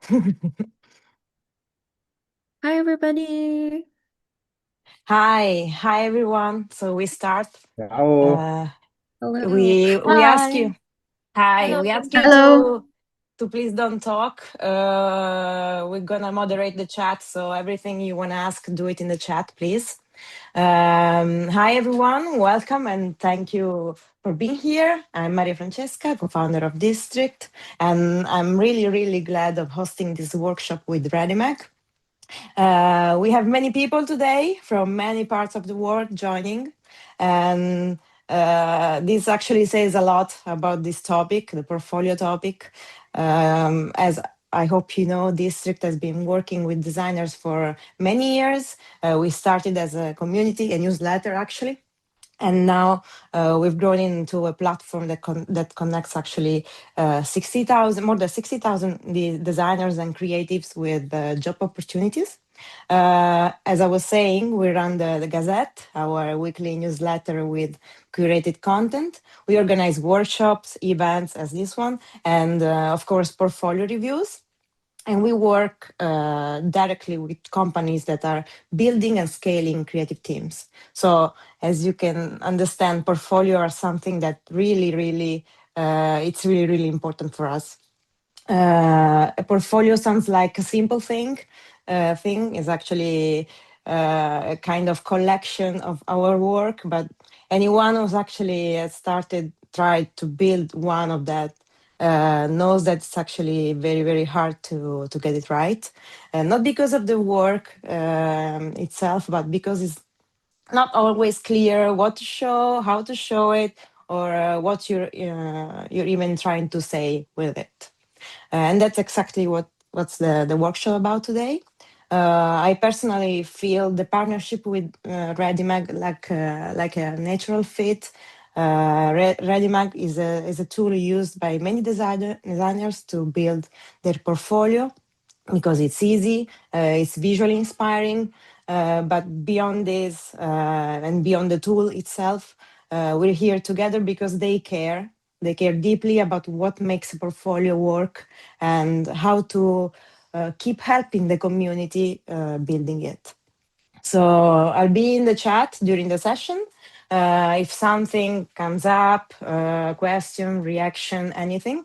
Hi, everybody. Hi everyone. So we start. Ciao. Uh, Hello. we ask Hi. you. Hi, Hello. we ask you Hello. to please don't talk. We're gonna moderate the chat, so everything you wanna ask, do it in the chat, please. Hi everyone, welcome and thank you for being here. I'm Maria Francesca, co-founder of District, and I'm really glad of hosting this workshop with Readymag. We have many people today from many parts of the world joining, and this actually says a lot about this topic, the portfolio topic. As I hope you know, District has been working with designers for many years. We started as a community, a newsletter actually, and now we've grown into a platform that connects actually 60,000, more than 60,000 designers and creatives with job opportunities. As I was saying, we run the Gazette, our weekly newsletter with curated content. We organize workshops, events as this one, and of course, portfolio reviews. And we work directly with companies that are building and scaling creative teams. So, as you can understand, portfolio are something that it's really important for us. A portfolio sounds like a simple thing is actually a kind of collection of our work, but anyone who's actually tried to build one of that knows that it's actually very hard to get it right, and not because of the work itself, but because it's not always clear what to show, how to show it, or what you're even trying to say with it. And that's exactly what's the workshop about today. I personally feel the partnership with Readymag like a natural fit. Readymag is a tool used by many designers to build their portfolio because it's easy, it's visually inspiring. But beyond this and beyond the tool itself, we're here together because they care. They care deeply about what makes a portfolio work and how to keep helping the community building it. So I'll be in the chat during the session. If something comes up, question, reaction, anything,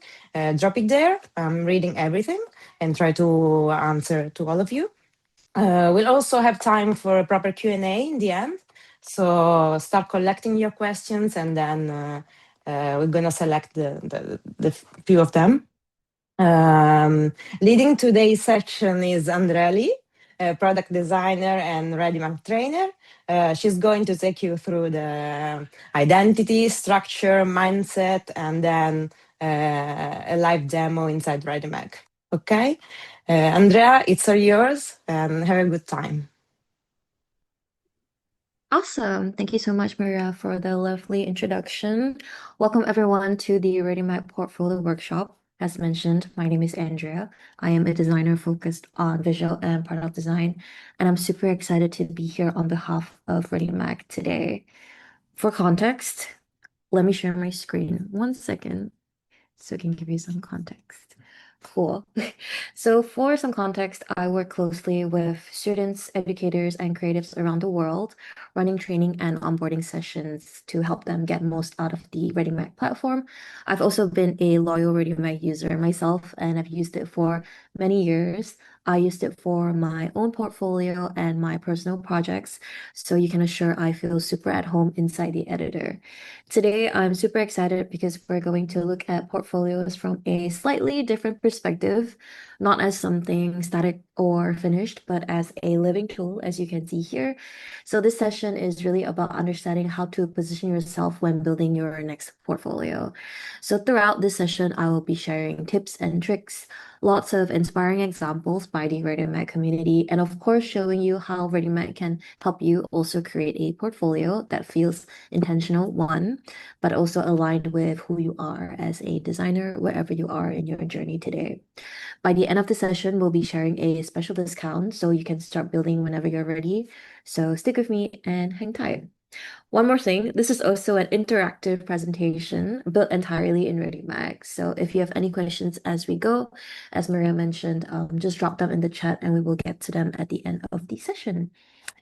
drop it there. I'm reading everything and try to answer to all of you. We'll also have time for a proper Q&A in the end. So start collecting your questions and then we're going to select the few of them. Leading today's section is Andreli, a product designer and Readymag trainer. She's going to take you through the identity, structure, mindset, and then a live demo inside Readymag. Okay? Andrea, it's all yours and have a good time. Awesome. Thank you so much, Maria, for the lovely introduction. Welcome, everyone, to the Readymag Portfolio Workshop. As mentioned, my name is Andrea. I am a designer focused on visual and product design, and I'm super excited to be here on behalf of Readymag today. For context, let me share my screen. One second, so I can give you some context. Cool. So, for some context, I work closely with students, educators, and creatives around the world, running training and onboarding sessions to help them get most out of the ReadyMag platform. I've also been a loyal ReadyMag user myself, and I've used it for many years. I used it for my own portfolio and my personal projects, so you can assure I feel super at home inside the editor. Today, I'm super excited because we're going to look at portfolios from a slightly different perspective, not as something static or finished, but as a living tool, as you can see here. So, this session is really about understanding how to position yourself when building your next portfolio. So, throughout this session, I will be sharing tips and tricks, lots of inspiring examples by the ReadyMag community, and of course, showing you how ReadyMag can help you also create a portfolio that feels intentional, one, but also aligned with who you are as a designer, wherever you are in your journey today. By the end of the session, we'll be sharing a special discount so you can start building whenever you're ready. So stick with me and hang tight. One more thing, this is also an interactive presentation built entirely in Readymag. So if you have any questions as we go, as Maria mentioned, just drop them in the chat and we will get to them at the end of the session.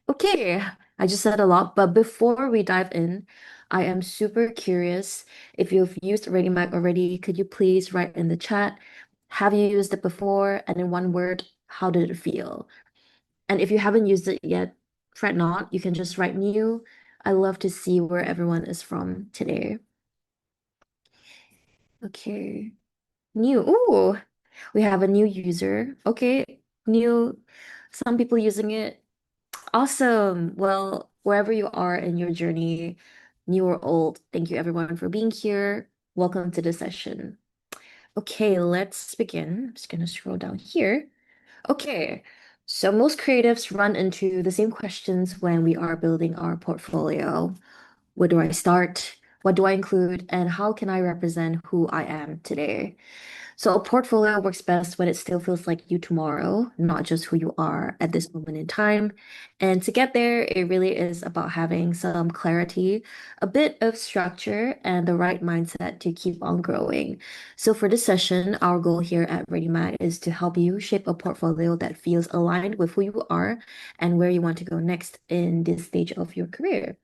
Okay, I just said a lot, but before we dive in, I am super curious if you've used Readymag already. Could you please write in the chat, have you used it before? And in one word, how did it feel? And if you haven't used it yet, fret not, you can just write new. I love to see where everyone is from today. Okay, new. Ooh, we have a new user. Okay, new. Some people using it. Awesome. Well, wherever you are in your journey, new or old, thank you everyone for being here. Welcome to the session. Okay, let's begin. I'm just gonna scroll down here. Okay, so most creatives run into the same questions when we are building our portfolio. Where do I start? What do I include? And how can I represent who I am today? So a portfolio works best when it still feels like you tomorrow, not just who you are at this moment in time. And to get there, it really is about having some clarity, a bit of structure, and the right mindset to keep on growing. So for this session, our goal here at ReadyMag is to help you shape a portfolio that feels aligned with who you are and where you want to go next in this stage of your career.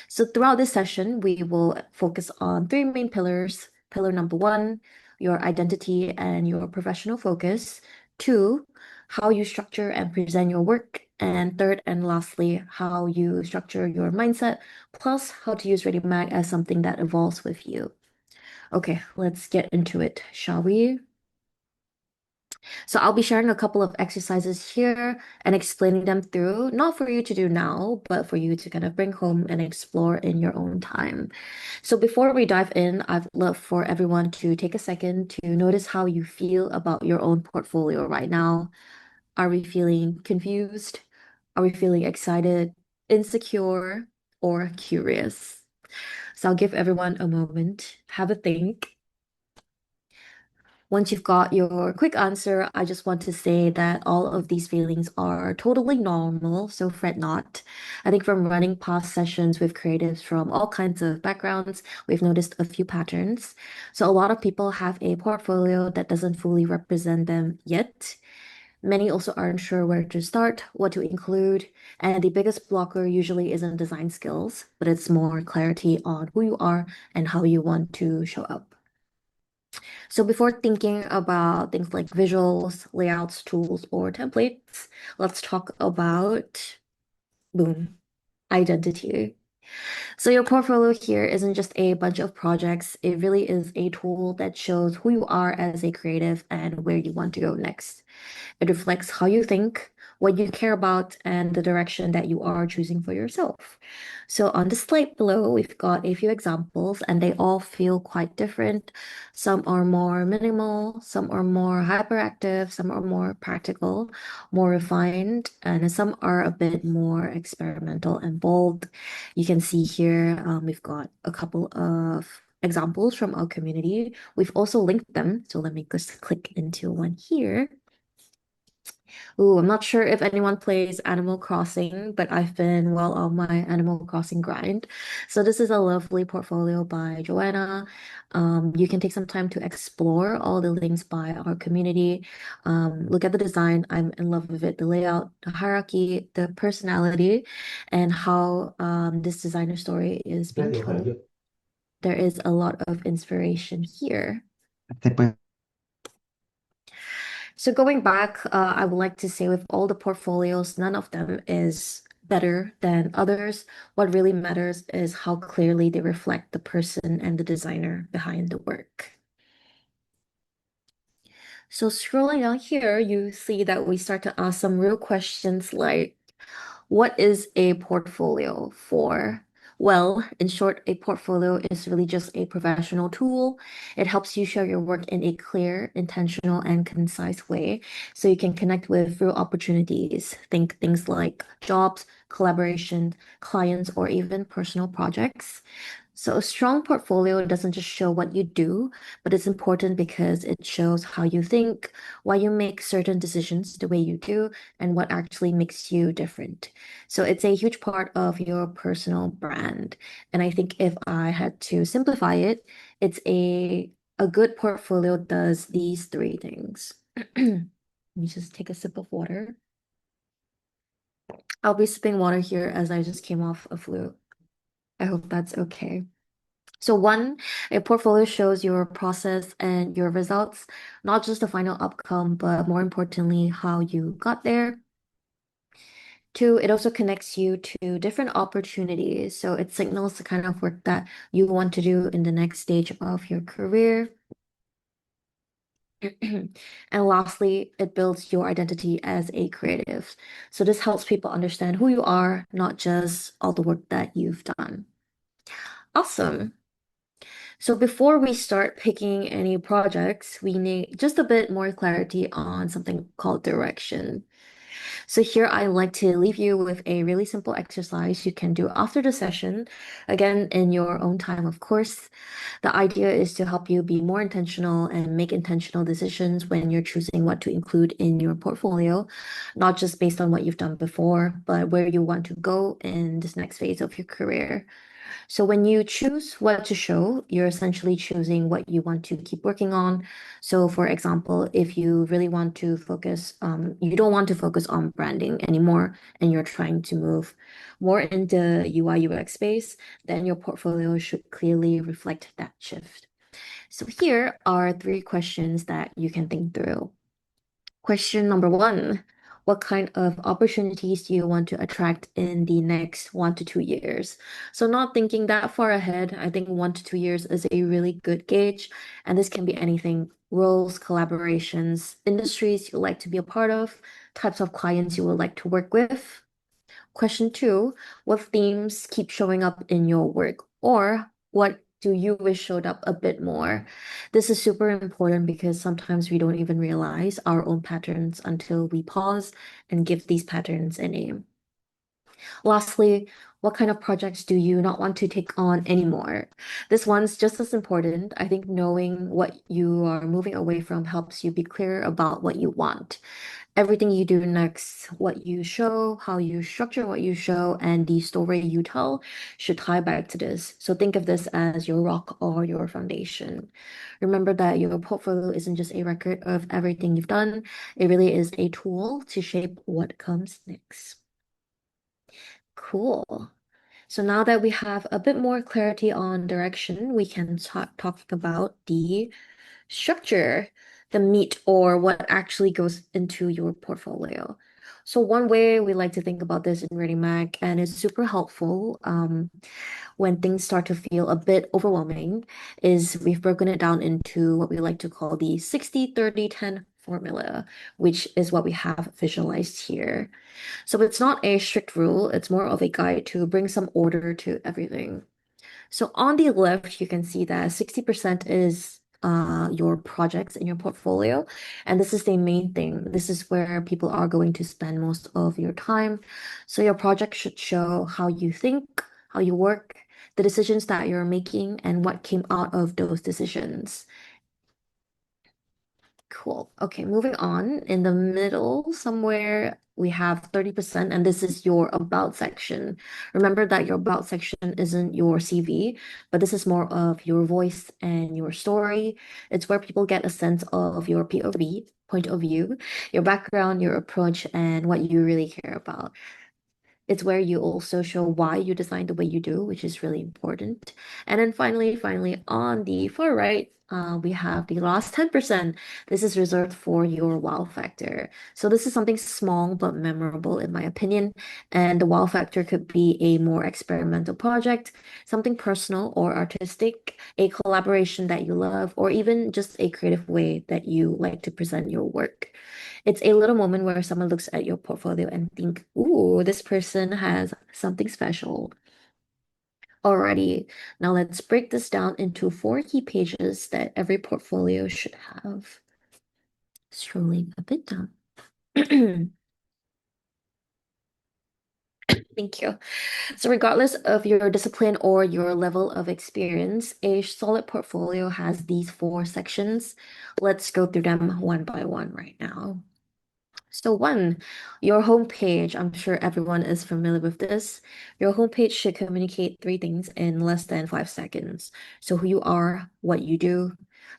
So throughout this session, we will focus on three main pillars. Pillar number one, your identity and your professional focus. Two, how you structure and present your work. And third and lastly, how you structure your mindset, plus how to use ReadyMag as something that evolves with you. Okay, let's get into it, shall we? So I'll be sharing a couple of exercises here and explaining them through, not for you to do now, but for you to kind of bring home and explore in your own time. So before we dive in, I'd love for everyone to take a second to notice how you feel about your own portfolio right now. Are we feeling confused? Are we feeling excited, insecure, or curious? So I'll give everyone a moment, have a think. Once you've got your quick answer, I just want to say that all of these feelings are totally normal, so fret not. I think from running past sessions with creatives from all kinds of backgrounds, we've noticed a few patterns. So a lot of people have a portfolio that doesn't fully represent them yet. Many also aren't sure where to start, what to include, and the biggest blocker usually isn't design skills, but it's more clarity on who you are and how you want to show up. So before thinking about things like visuals, layouts, tools, or templates, let's talk about, boom, identity. So your portfolio here isn't just a bunch of projects. It really is a tool that shows who you are as a creative and where you want to go next. It reflects how you think, what you care about, and the direction that you are choosing for yourself. So on the slide below, we've got a few examples, and they all feel quite different. Some are more minimal, some are more hyperactive, some are more practical, more refined, and some are a bit more experimental and bold. You can see here, we've got a couple of examples from our community. We've also linked them, so let me just click into one here. Ooh, I'm not sure if anyone plays Animal Crossing, but I've been well on my Animal Crossing grind. So this is a lovely portfolio by Joanna. You can take some time to explore all the links by our community. Look at the design. I'm in love with it. The layout, the hierarchy, the personality, and how this designer story is being told. There is a lot of inspiration here. So going back, I would like to say with all the portfolios, none of them is better than others. What really matters is how clearly they reflect the person and the designer behind the work. So scrolling down here, you see that we start to ask some real questions like, what is a portfolio for? Well, in short, a portfolio is really just a professional tool. It helps you share your work in a clear, intentional, and concise way so you can connect with real opportunities. Think things like jobs, collaboration, clients, or even personal projects. So a strong portfolio doesn't just show what you do, but it's important because it shows how you think, why you make certain decisions the way you do, and what actually makes you different. So it's a huge part of your personal brand. And I think if I had to simplify it, it's a good portfolio does these three things. Let me just take a sip of water. I'll be sipping water here as I just came off a flu. I hope that's okay. So one, a portfolio shows your process and your results, not just the final outcome, but more importantly, how you got there. Two, it also connects you to different opportunities. So it signals the kind of work that you want to do in the next stage of your career. And lastly, it builds your identity as a creative. So this helps people understand who you are, not just all the work that you've done. Awesome. So before we start picking any projects, we need just a bit more clarity on something called direction. So here I like to leave you with a really simple exercise you can do after the session, again in your own time, of course. The idea is to help you be more intentional and make intentional decisions when you're choosing what to include in your portfolio, not just based on what you've done before, but where you want to go in this next phase of your career. So when you choose what to show, you're essentially choosing what you want to keep working on. So for example, if you really want to focus, you don't want to focus on branding anymore, and you're trying to move more into UI UX space, then your portfolio should clearly reflect that shift. So here are three questions that you can think through. Question number one, what kind of opportunities do you want to attract in the next 1 to 2 years? So not thinking that far ahead, I think 1 to 2 years is a really good gauge, and this can be anything, roles, collaborations, industries you like to be a part of, types of clients you would like to work with. Question two, what themes keep showing up in your work? Or what do you wish showed up a bit more? This is super important because sometimes we don't even realize our own patterns until we pause and give these patterns a name. Lastly, what kind of projects do you not want to take on anymore? This one's just as important. I think knowing what you are moving away from helps you be clear about what you want. Everything you do next, what you show, how you structure what you show, and the story you tell should tie back to this. So think of this as your rock or your foundation. Remember that your portfolio isn't just a record of everything you've done, it really is a tool to shape what comes next. Cool. So now that we have a bit more clarity on direction, we can talk about the structure, the meat, or what actually goes into your portfolio. So one way we like to think about this in Readymag, and it's super helpful when things start to feel a bit overwhelming, is we've broken it down into what we like to call the 60-30-10 formula, which is what we have visualized here. So it's not a strict rule, it's more of a guide to bring some order to everything. So on the left, you can see that 60% is your projects in your portfolio. And this is the main thing. This is where people are going to spend most of your time. So your project should show how you think, how you work, the decisions that you're making, and what came out of those decisions. Cool. Okay, moving on. In the middle, somewhere, we have 30%, and this is your about section. Remember that your about section isn't your CV, but this is more of your voice and your story. It's where people get a sense of your POV, point of view, your background, your approach, and what you really care about. It's where you also show why you design the way you do, which is really important. And then finally, on the far right, we have the last 10%. This is reserved for your wow factor. So this is something small but memorable in my opinion. And the wow factor could be a more experimental project, something personal or artistic, a collaboration that you love, or even just a creative way that you like to present your work. It's a little moment where someone looks at your portfolio and think, ooh, this person has something special. Alrighty, now let's break this down into four key pages that every portfolio should have. Scrolling a bit down. Thank you. So, regardless of your discipline or your level of experience, a solid portfolio has these four sections. Let's go through them one by one right now. So one, your homepage. I'm sure everyone is familiar with this. Your homepage should communicate three things in less than 5 seconds. So who you are, what you do,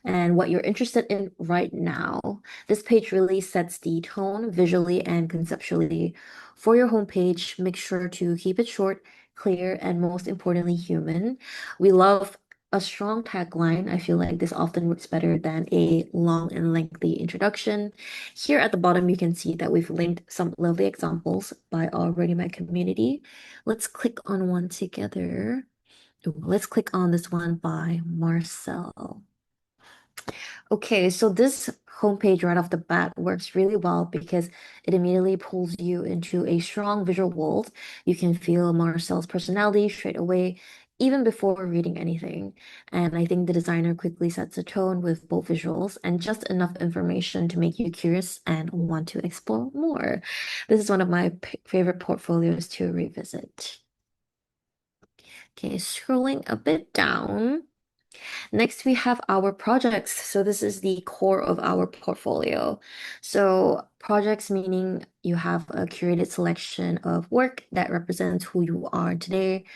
and what you're interested in right now. This page really sets the tone visually and conceptually. For your homepage, make sure to keep it short, clear, and most importantly, human. We love a strong tagline. I feel like this often works better than a long and lengthy introduction. Here at the bottom, you can see that we've linked some lovely examples by our Readymag community. Let's click on one together. Ooh, let's click on this one by Marcel. Okay, so this homepage right off the bat works really well because it immediately pulls you into a strong visual world. You can feel Marcel's personality straight away, even before reading anything. And I think the designer quickly sets a tone with both visuals and just enough information to make you curious and want to explore more. This is one of my favorite portfolios to revisit. Okay, scrolling a bit down. Next, we have our projects. So this is the core of our portfolio. So projects meaning you have a curated selection of work that represents who you are today.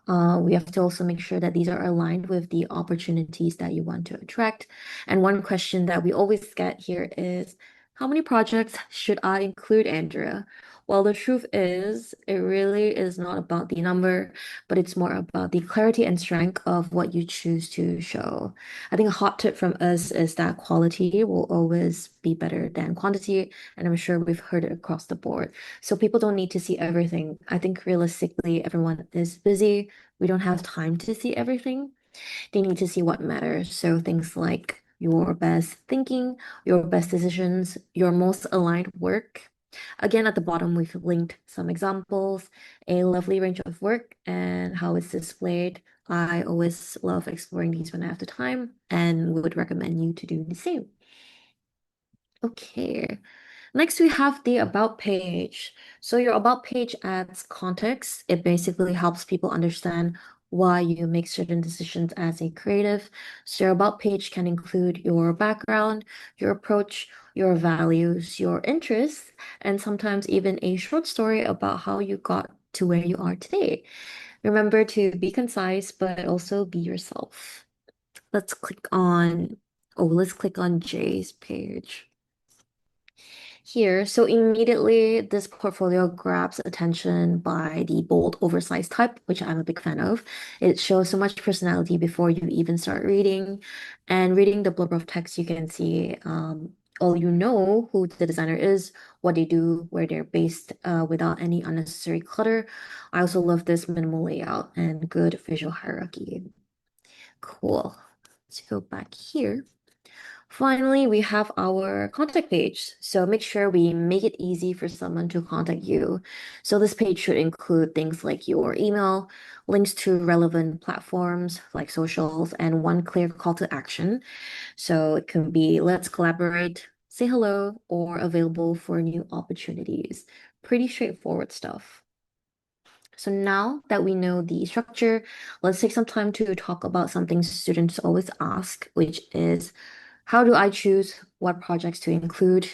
We have to also make sure that these are aligned with the opportunities that you want to attract. And one question that we always get here is, how many projects should I include, Andrea? Well, the truth is, it really is not about the number, but it's more about the clarity and strength of what you choose to show. I think a hot tip from us is that quality will always be better than quantity, and I'm sure we've heard it across the board. So people don't need to see everything. I think realistically, everyone is busy. We don't have time to see everything. They need to see what matters. So things like your best thinking, your best decisions, your most aligned work. Again, at the bottom, we've linked some examples, a lovely range of work and how it's displayed. I always love exploring these when I have the time and would recommend you to do the same. Okay. Next, we have the About page. So your About page adds context. It basically helps people understand why you make certain decisions as a creative. So your About page can include your background, your approach, your values, your interests, and sometimes even a short story about how you got to where you are today. Remember to be concise, but also be yourself. Let's click on, let's click on Jay's page here. So immediately this portfolio grabs attention by the bold, oversized type, which I'm a big fan of. It shows so much personality before you even start reading. And reading the blurb of text, you can see all you know who the designer is, what they do, where they're based, without any unnecessary clutter. I also love this minimal layout and good visual hierarchy. Cool. Let's go back here. Finally, we have our contact page. So make sure we make it easy for someone to contact you. So this page should include things like your email, links to relevant platforms like socials, and one clear call to action. So it can be let's collaborate, say hello, or available for new opportunities. Pretty straightforward stuff. So now that we know the structure, let's take some time to talk about something students always ask, which is how do I choose what projects to include?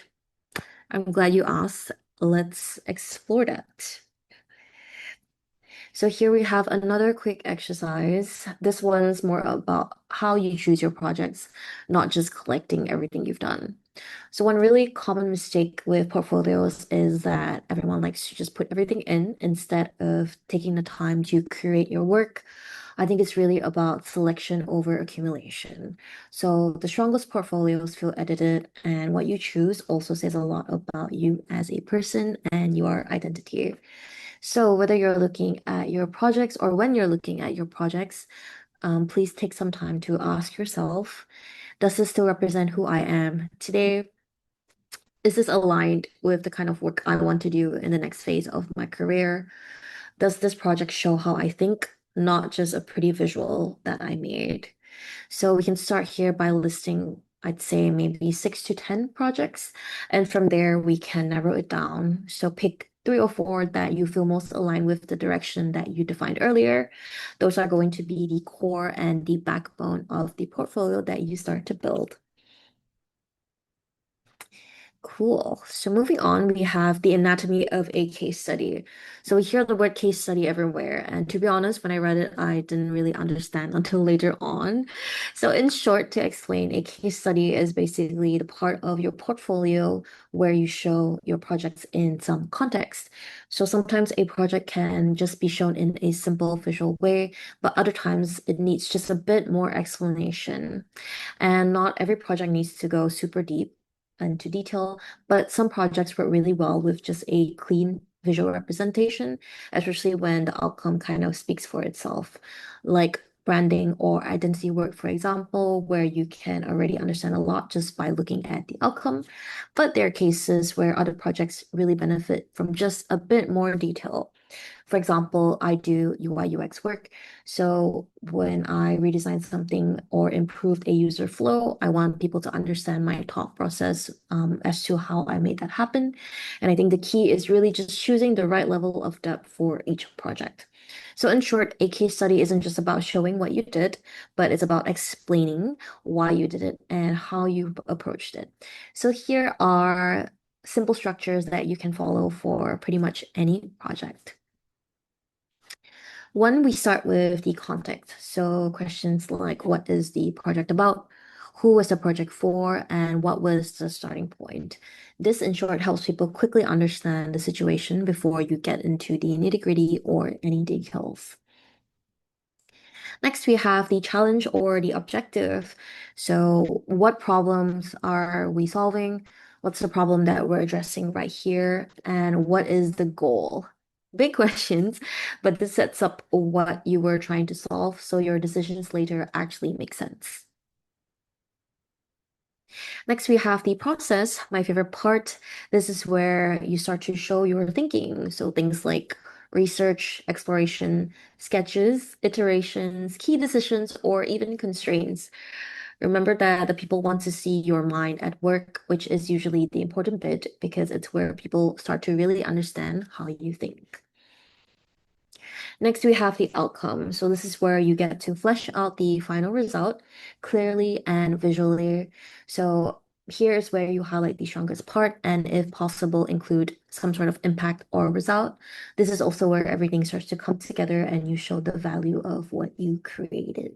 I'm glad you asked. Let's explore that. So here we have another quick exercise. This one's more about how you choose your projects, not just collecting everything you've done. So one really common mistake with portfolios is that everyone likes to just put everything in instead of taking the time to curate your work. I think it's really about selection over accumulation. So the strongest portfolios feel edited, and what you choose also says a lot about you as a person and your identity. So whether you're looking at your projects or when you're looking at your projects, please take some time to ask yourself, does this still represent who I am today? Is this aligned with the kind of work I want to do in the next phase of my career? Does this project show how I think, not just a pretty visual that I made? So we can start here by listing, I'd say maybe 6 to 10 projects. And from there, we can narrow it down. So pick three or four that you feel most aligned with the direction that you defined earlier. Those are going to be the core and the backbone of the portfolio that you start to build. Cool. So moving on, we have the anatomy of a case study. So we hear the word case study everywhere. And to be honest, when I read it, I didn't really understand until later on. So in short, to explain, a case study is basically the part of your portfolio where you show your projects in some context. So sometimes a project can just be shown in a simple visual way, but other times it needs just a bit more explanation. And not every project needs to go super deep into detail, but some projects work really well with just a clean visual representation, especially when the outcome kind of speaks for itself, like branding or identity work, for example, where you can already understand a lot just by looking at the outcome. But there are cases where other projects really benefit from just a bit more detail. For example, I do UI UX work. So when I redesign something or improved a user flow, I want people to understand my thought process as to how I made that happen. And I think the key is really just choosing the right level of depth for each project. So in short, a case study isn't just about showing what you did, but it's about explaining why you did it and how you approached it. So here are simple structures that you can follow for pretty much any project. One, we start with the context. So questions like what is the project about? Who was the project for? And what was the starting point? This, in short, helps people quickly understand the situation before you get into the nitty-gritty or any details. Next, we have the challenge or the objective. So, what problems are we solving? What's the problem that we're addressing right here? And what is the goal? Big questions, but this sets up what you were trying to solve so your decisions later actually make sense. Next, we have the process, my favorite part. This is where you start to show your thinking. So things like research, exploration, sketches, iterations, key decisions, or even constraints. Remember that the people want to see your mind at work, which is usually the important bit because it's where people start to really understand how you think. Next, we have the outcome. So this is where you get to flesh out the final result clearly and visually. So here's where you highlight the strongest part and if possible, include some sort of impact or result. This is also where everything starts to come together and you show the value of what you created.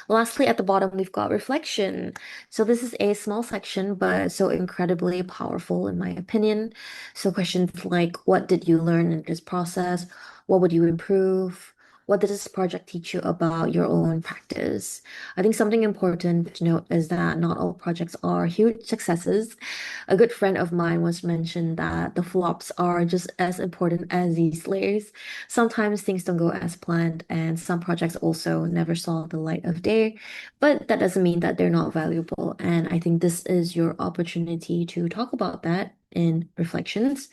Lastly, at the bottom, we've got reflection. So this is a small section, but so incredibly powerful in my opinion. So questions like, what did you learn in this process? What would you improve? What did this project teach you about your own practice? I think something important to note is that not all projects are huge successes. A good friend of mine once mentioned that the flops are just as important as the slays. Sometimes things don't go as planned, and some projects also never saw the light of day, but that doesn't mean that they're not valuable. And I think this is your opportunity to talk about that in reflections.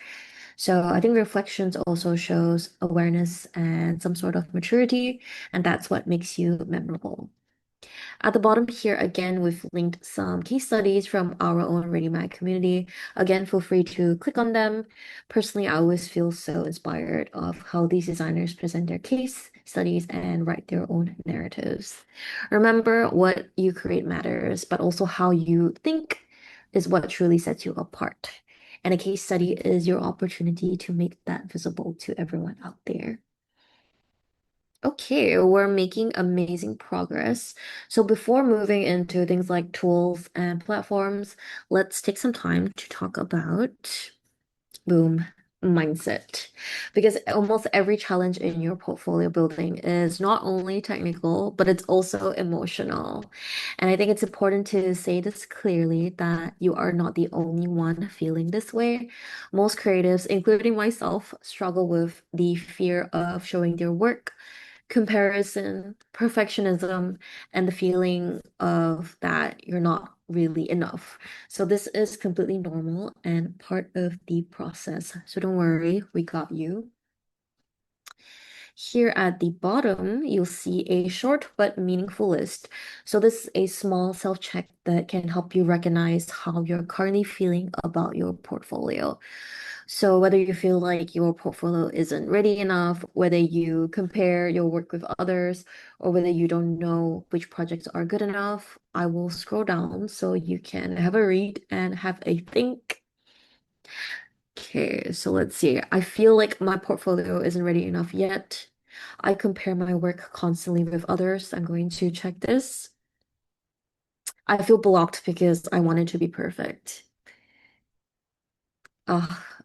So I think reflections also shows awareness and some sort of maturity, and that's what makes you memorable. At the bottom here, again, we've linked some case studies from our own Readymag community. Again, feel free to click on them. Personally, I always feel so inspired of how these designers present their case studies and write their own narratives. Remember, what you create matters, but also how you think is what truly sets you apart. And a case study is your opportunity to make that visible to everyone out there. Okay, we're making amazing progress. So before moving into things like tools and platforms, let's take some time to talk about boom, mindset. Because almost every challenge in your portfolio building is not only technical, but it's also emotional. And I think it's important to say this clearly that you are not the only one feeling this way. Most creatives, including myself, struggle with the fear of showing their work, comparison, perfectionism, and the feeling of that you're not really enough. So this is completely normal and part of the process. So don't worry, we got you. Here at the bottom, you'll see a short but meaningful list. So this is a small self-check that can help you recognize how you're currently feeling about your portfolio. So whether you feel like your portfolio isn't ready enough, whether you compare your work with others, or whether you don't know which projects are good enough, I will scroll down so you can have a read and have a think. Okay, so let's see. I feel like my portfolio isn't ready enough yet. I compare my work constantly with others. I'm going to check this. I feel blocked because I want it to be perfect.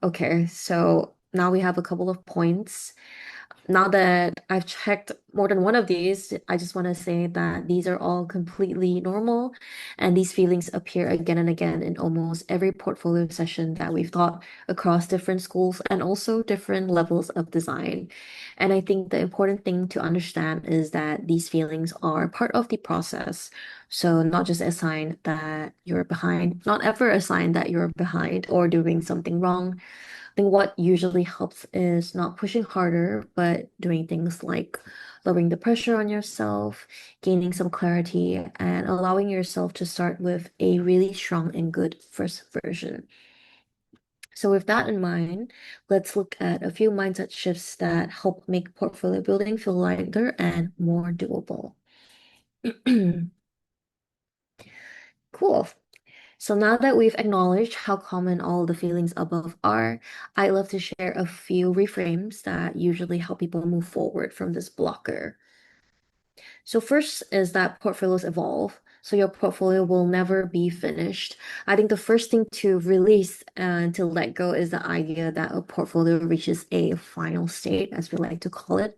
Okay, so now we have a couple of points. Now that I've checked more than one of these, I just want to say that these are all completely normal, and these feelings appear again and again in almost every portfolio session that we've taught across different schools and also different levels of design. And I think the important thing to understand is that these feelings are part of the process. So not just a sign that you're behind, not ever a sign that you're behind or doing something wrong. I think what usually helps is not pushing harder, but doing things like lowering the pressure on yourself, gaining some clarity, and allowing yourself to start with a really strong and good first version. So, with that in mind, let's look at a few mindset shifts that help make portfolio building feel lighter and more doable. Cool. So now that we've acknowledged how common all the feelings above are, I'd love to share a few reframes that usually help people move forward from this blocker. So first is that portfolios evolve. So your portfolio will never be finished. I think the first thing to release and to let go is the idea that a portfolio reaches a final state, as we like to call it.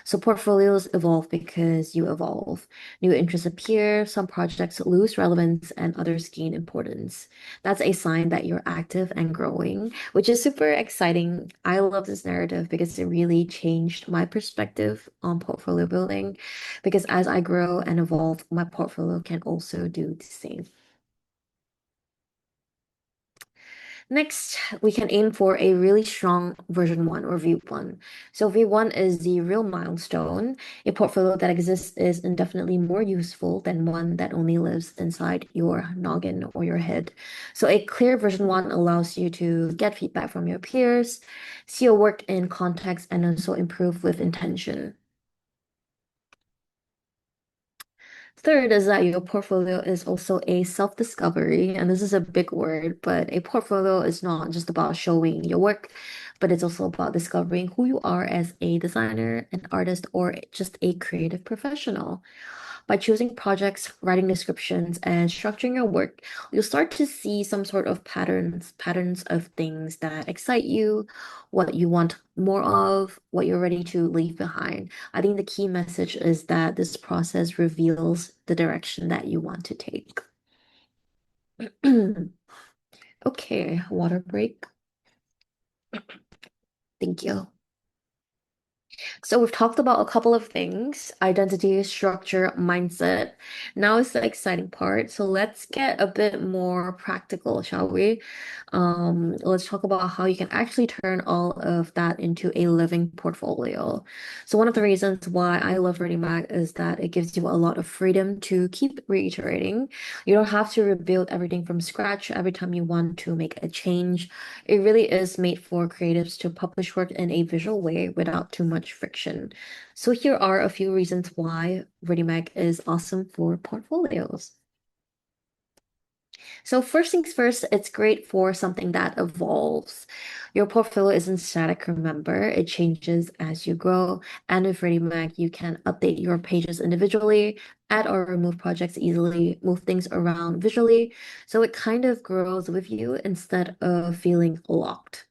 So portfolios evolve because you evolve. New interests appear, some projects lose relevance, and others gain importance. That's a sign that you're active and growing, which is super exciting. I love this narrative because it really changed my perspective on portfolio building. Because as I grow and evolve, my portfolio can also do the same. Next, we can aim for a really strong version 1 or V1. So V1 is the real milestone. A portfolio that exists is indefinitely more useful than one that only lives inside your noggin or your head. So a clear version 1 allows you to get feedback from your peers, see your work in context, and also improve with intention. Third is that your portfolio is also a self-discovery, and this is a big word, but a portfolio is not just about showing your work, but it's also about discovering who you are as a designer, an artist, or just a creative professional. By choosing projects, writing descriptions, and structuring your work, you'll start to see some sort of patterns of things that excite you, what you want more of, what you're ready to leave behind. I think the key message is that this process reveals the direction that you want to take. Okay, water break. Thank you. So we've talked about a couple of things, identity, structure, mindset. Now is the exciting part. So let's get a bit more practical, shall we? Let's talk about how you can actually turn all of that into a living portfolio. So one of the reasons why I love Readymag is that it gives you a lot of freedom to keep reiterating. You don't have to rebuild everything from scratch every time you want to make a change. It really is made for creatives to publish work in a visual way without too much friction. So here are a few reasons why Readymag is awesome for portfolios. So first things first, it's great for something that evolves. Your portfolio isn't static, remember, it changes as you grow. And with Readymag, you can update your pages individually, add or remove projects easily, move things around visually. So it kind of grows with you instead of feeling locked.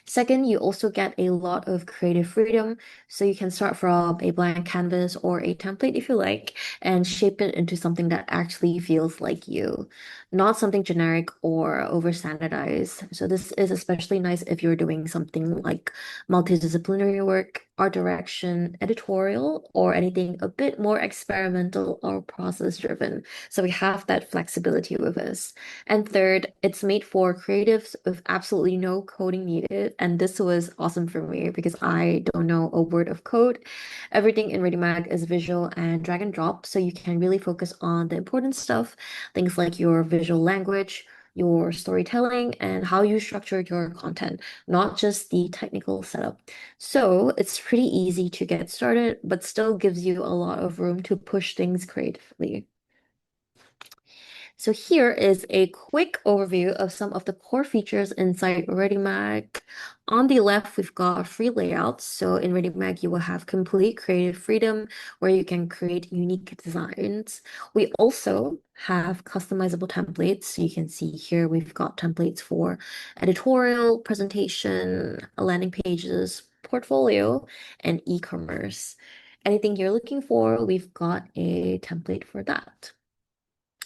Second, you also get a lot of creative freedom. So you can start from a blank canvas or a template if you like, and shape it into something that actually feels like you, not something generic or over standardized. So this is especially nice if you're doing something like multidisciplinary work. art direction, editorial, or anything a bit more experimental or process driven. So we have that flexibility with us. And third, it's made for creatives with absolutely no coding needed. And this was awesome for me because I don't know a word of code. Everything in Readymag is visual and drag and drop, so you can really focus on the important stuff, things like your visual language, your storytelling, and how you structure your content, not just the technical setup. So it's pretty easy to get started, but still gives you a lot of room to push things creatively. So here is a quick overview of some of the core features inside Readymag. On the left, we've got free layouts. So in Readymag, you will have complete creative freedom where you can create unique designs. We also have customizable templates. So you can see here we've got templates for editorial, presentation, landing pages, portfolio, and e-commerce. Anything you're looking for, we've got a template for that.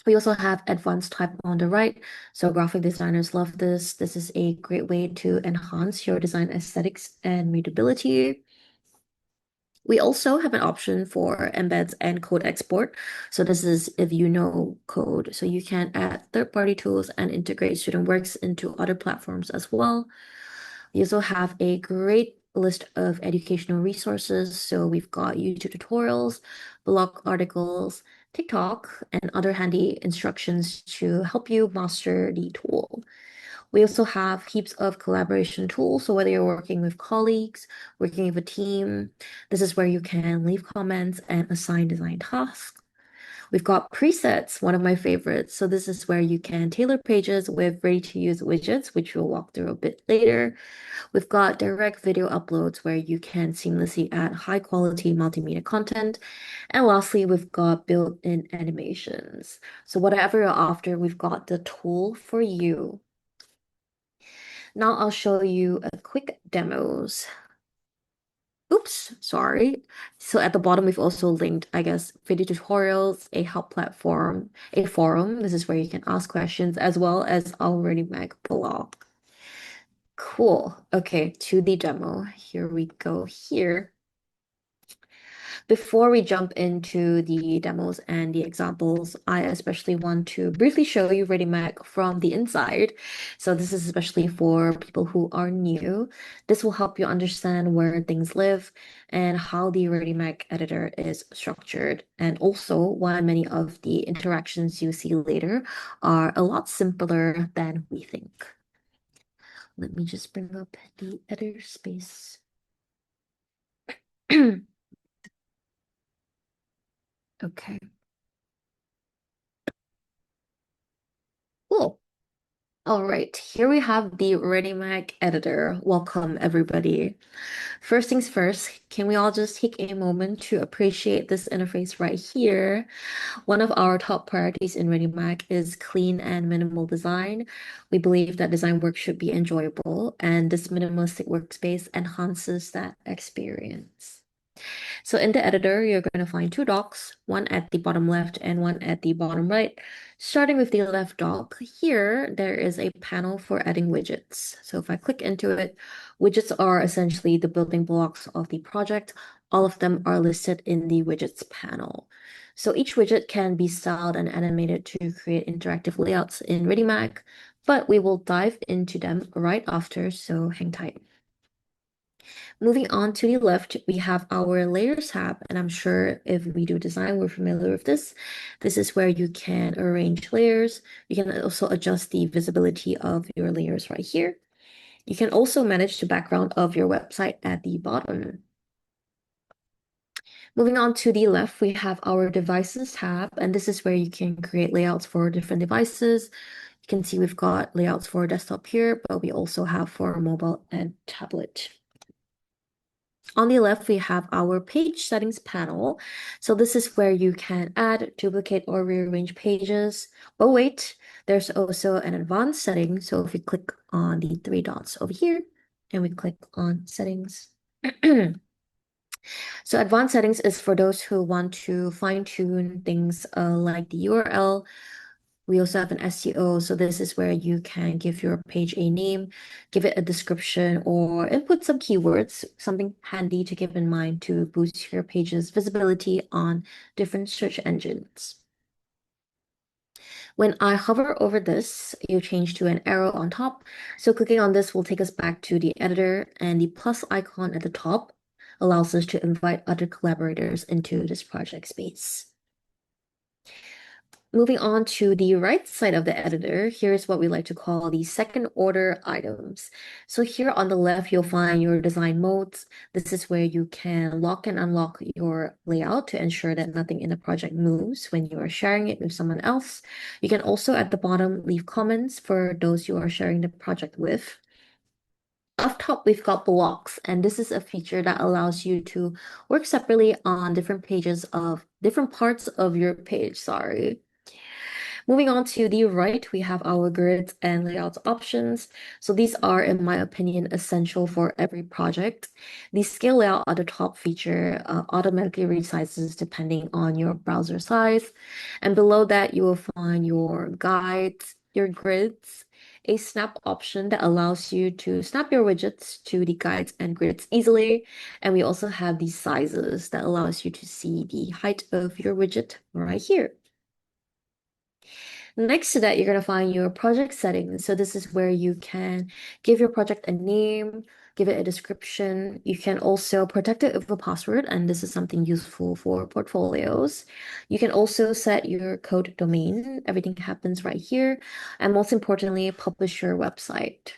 We also have advanced type on the right. So graphic designers love this. This is a great way to enhance your design aesthetics and readability. We also have an option for embeds and code export. So this is if you know code. So you can add third-party tools and integrate student works into other platforms as well. We also have a great list of educational resources. So we've got YouTube tutorials, blog articles, TikTok, and other handy instructions to help you master the tool. We also have heaps of collaboration tools. So whether you're working with colleagues, working with a team, this is where you can leave comments and assign design tasks. We've got presets, one of my favorites. So this is where you can tailor pages with ready-to-use widgets, which we'll walk through a bit later. We've got direct video uploads where you can seamlessly add high quality multimedia content. And lastly, we've got built-in animations. So whatever you're after, we've got the tool for you. Now I'll show you a quick demos. Oops, sorry. So at the bottom, we've also linked, I guess, video tutorials, a help platform, a forum. This is where you can ask questions as well as our Readymag blog. Cool. Okay, to the demo. Here we go here. Before we jump into the demos and the examples, I especially want to briefly show you Readymag from the inside. So this is especially for people who are new. This will help you understand where things live and how the Readymag editor is structured, and also why many of the interactions you see later are a lot simpler than we think. Let me just bring up the editor space. Okay, cool. All right, here we have the Readymag editor. Welcome, everybody. First things first, can we all just take a moment to appreciate this interface right here? One of our top priorities in Readymag is clean and minimal design. We believe that design work should be enjoyable, and this minimalistic workspace enhances that experience. So in the editor, you're going to find two docs, one at the bottom left and one at the bottom right. Starting with the left dock, here there is a panel for adding widgets. So if I click into it, widgets are essentially the building blocks of the project. All of them are listed in the widgets panel. So each widget can be styled and animated to create interactive layouts in Readymag, but we will dive into them right after, so hang tight. Moving on to the left, we have our layers tab, and I'm sure if we do design, we're familiar with this. This is where you can arrange layers. You can also adjust the visibility of your layers right here. You can also manage the background of your website at the bottom. Moving on to the left, we have our devices tab, and this is where you can create layouts for different devices. You can see we've got layouts for desktop here, but we also have for mobile and tablet. On the left, we have our page settings panel. So this is where you can add, duplicate, or rearrange pages. But wait, there's also an advanced setting. So if we click on the three dots over here and we click on settings. So advanced settings is for those who want to fine tune things like the URL, We also have an SEO. So this is where you can give your page a name, give it a description, or input some keywords, something handy to keep in mind to boost your page's visibility on different search engines. When I hover over this, you change to an arrow on top. So clicking on this will take us back to the editor, and the plus icon at the top allows us to invite other collaborators into this project space. Moving on to the right side of the editor, here's what we like to call the second order items. So here on the left, you'll find your design modes. This is where you can lock and unlock your layout to ensure that nothing in the project moves when you are sharing it with someone else. You can also at the bottom leave comments for those you are sharing the project with. Up top, we've got blocks, and this is a feature that allows you to work separately on different pages of different parts of your page, sorry. Moving on to the right, we have our grids and layouts options. So these are, in my opinion, essential for every project. The scale layout at the top feature automatically resizes depending on your browser size. And below that, you will find your guides, your grids, a snap option that allows you to snap your widgets to the guides and grids easily. And we also have these sizes that allows you to see the height of your widget right here. Next to that, you're going to find your project settings. So this is where you can give your project a name, give it a description. You can also protect it with a password, and this is something useful for portfolios. You can also set your code domain. Everything happens right here. And most importantly, publish your website.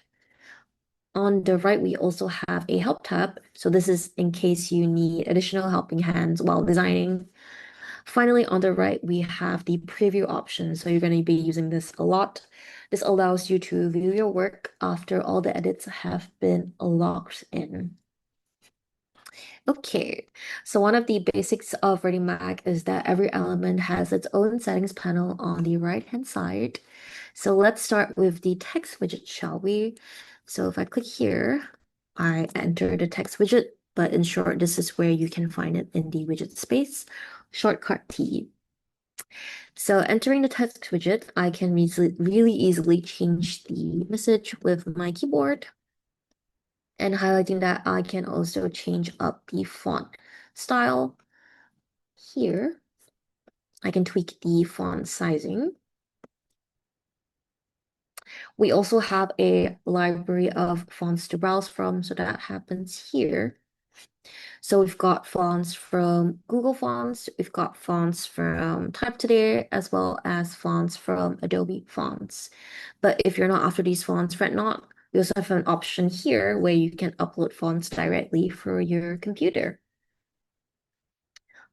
On the right, we also have a help tab. So this is in case you need additional helping hands while designing. Finally, on the right, we have the preview option. So you're going to be using this a lot. This allows you to view your work after all the edits have been logged in. Okay, so one of the basics of Readymag is that every element has its own settings panel on the right-hand side. So let's start with the text widget, shall we? So if I click here, I enter the text widget, but in short, this is where you can find it in the widget space, shortcut T. So entering the text widget, I can really easily change the message with my keyboard. And highlighting that, I can also change up the font style. Here, I can tweak the font sizing. We also have a library of fonts to browse from, so that happens here. So we've got fonts from Google Fonts, we've got fonts from Type Today, as well as fonts from Adobe Fonts. But if you're not after these fonts, fret not. We also have an option here where you can upload fonts directly for your computer.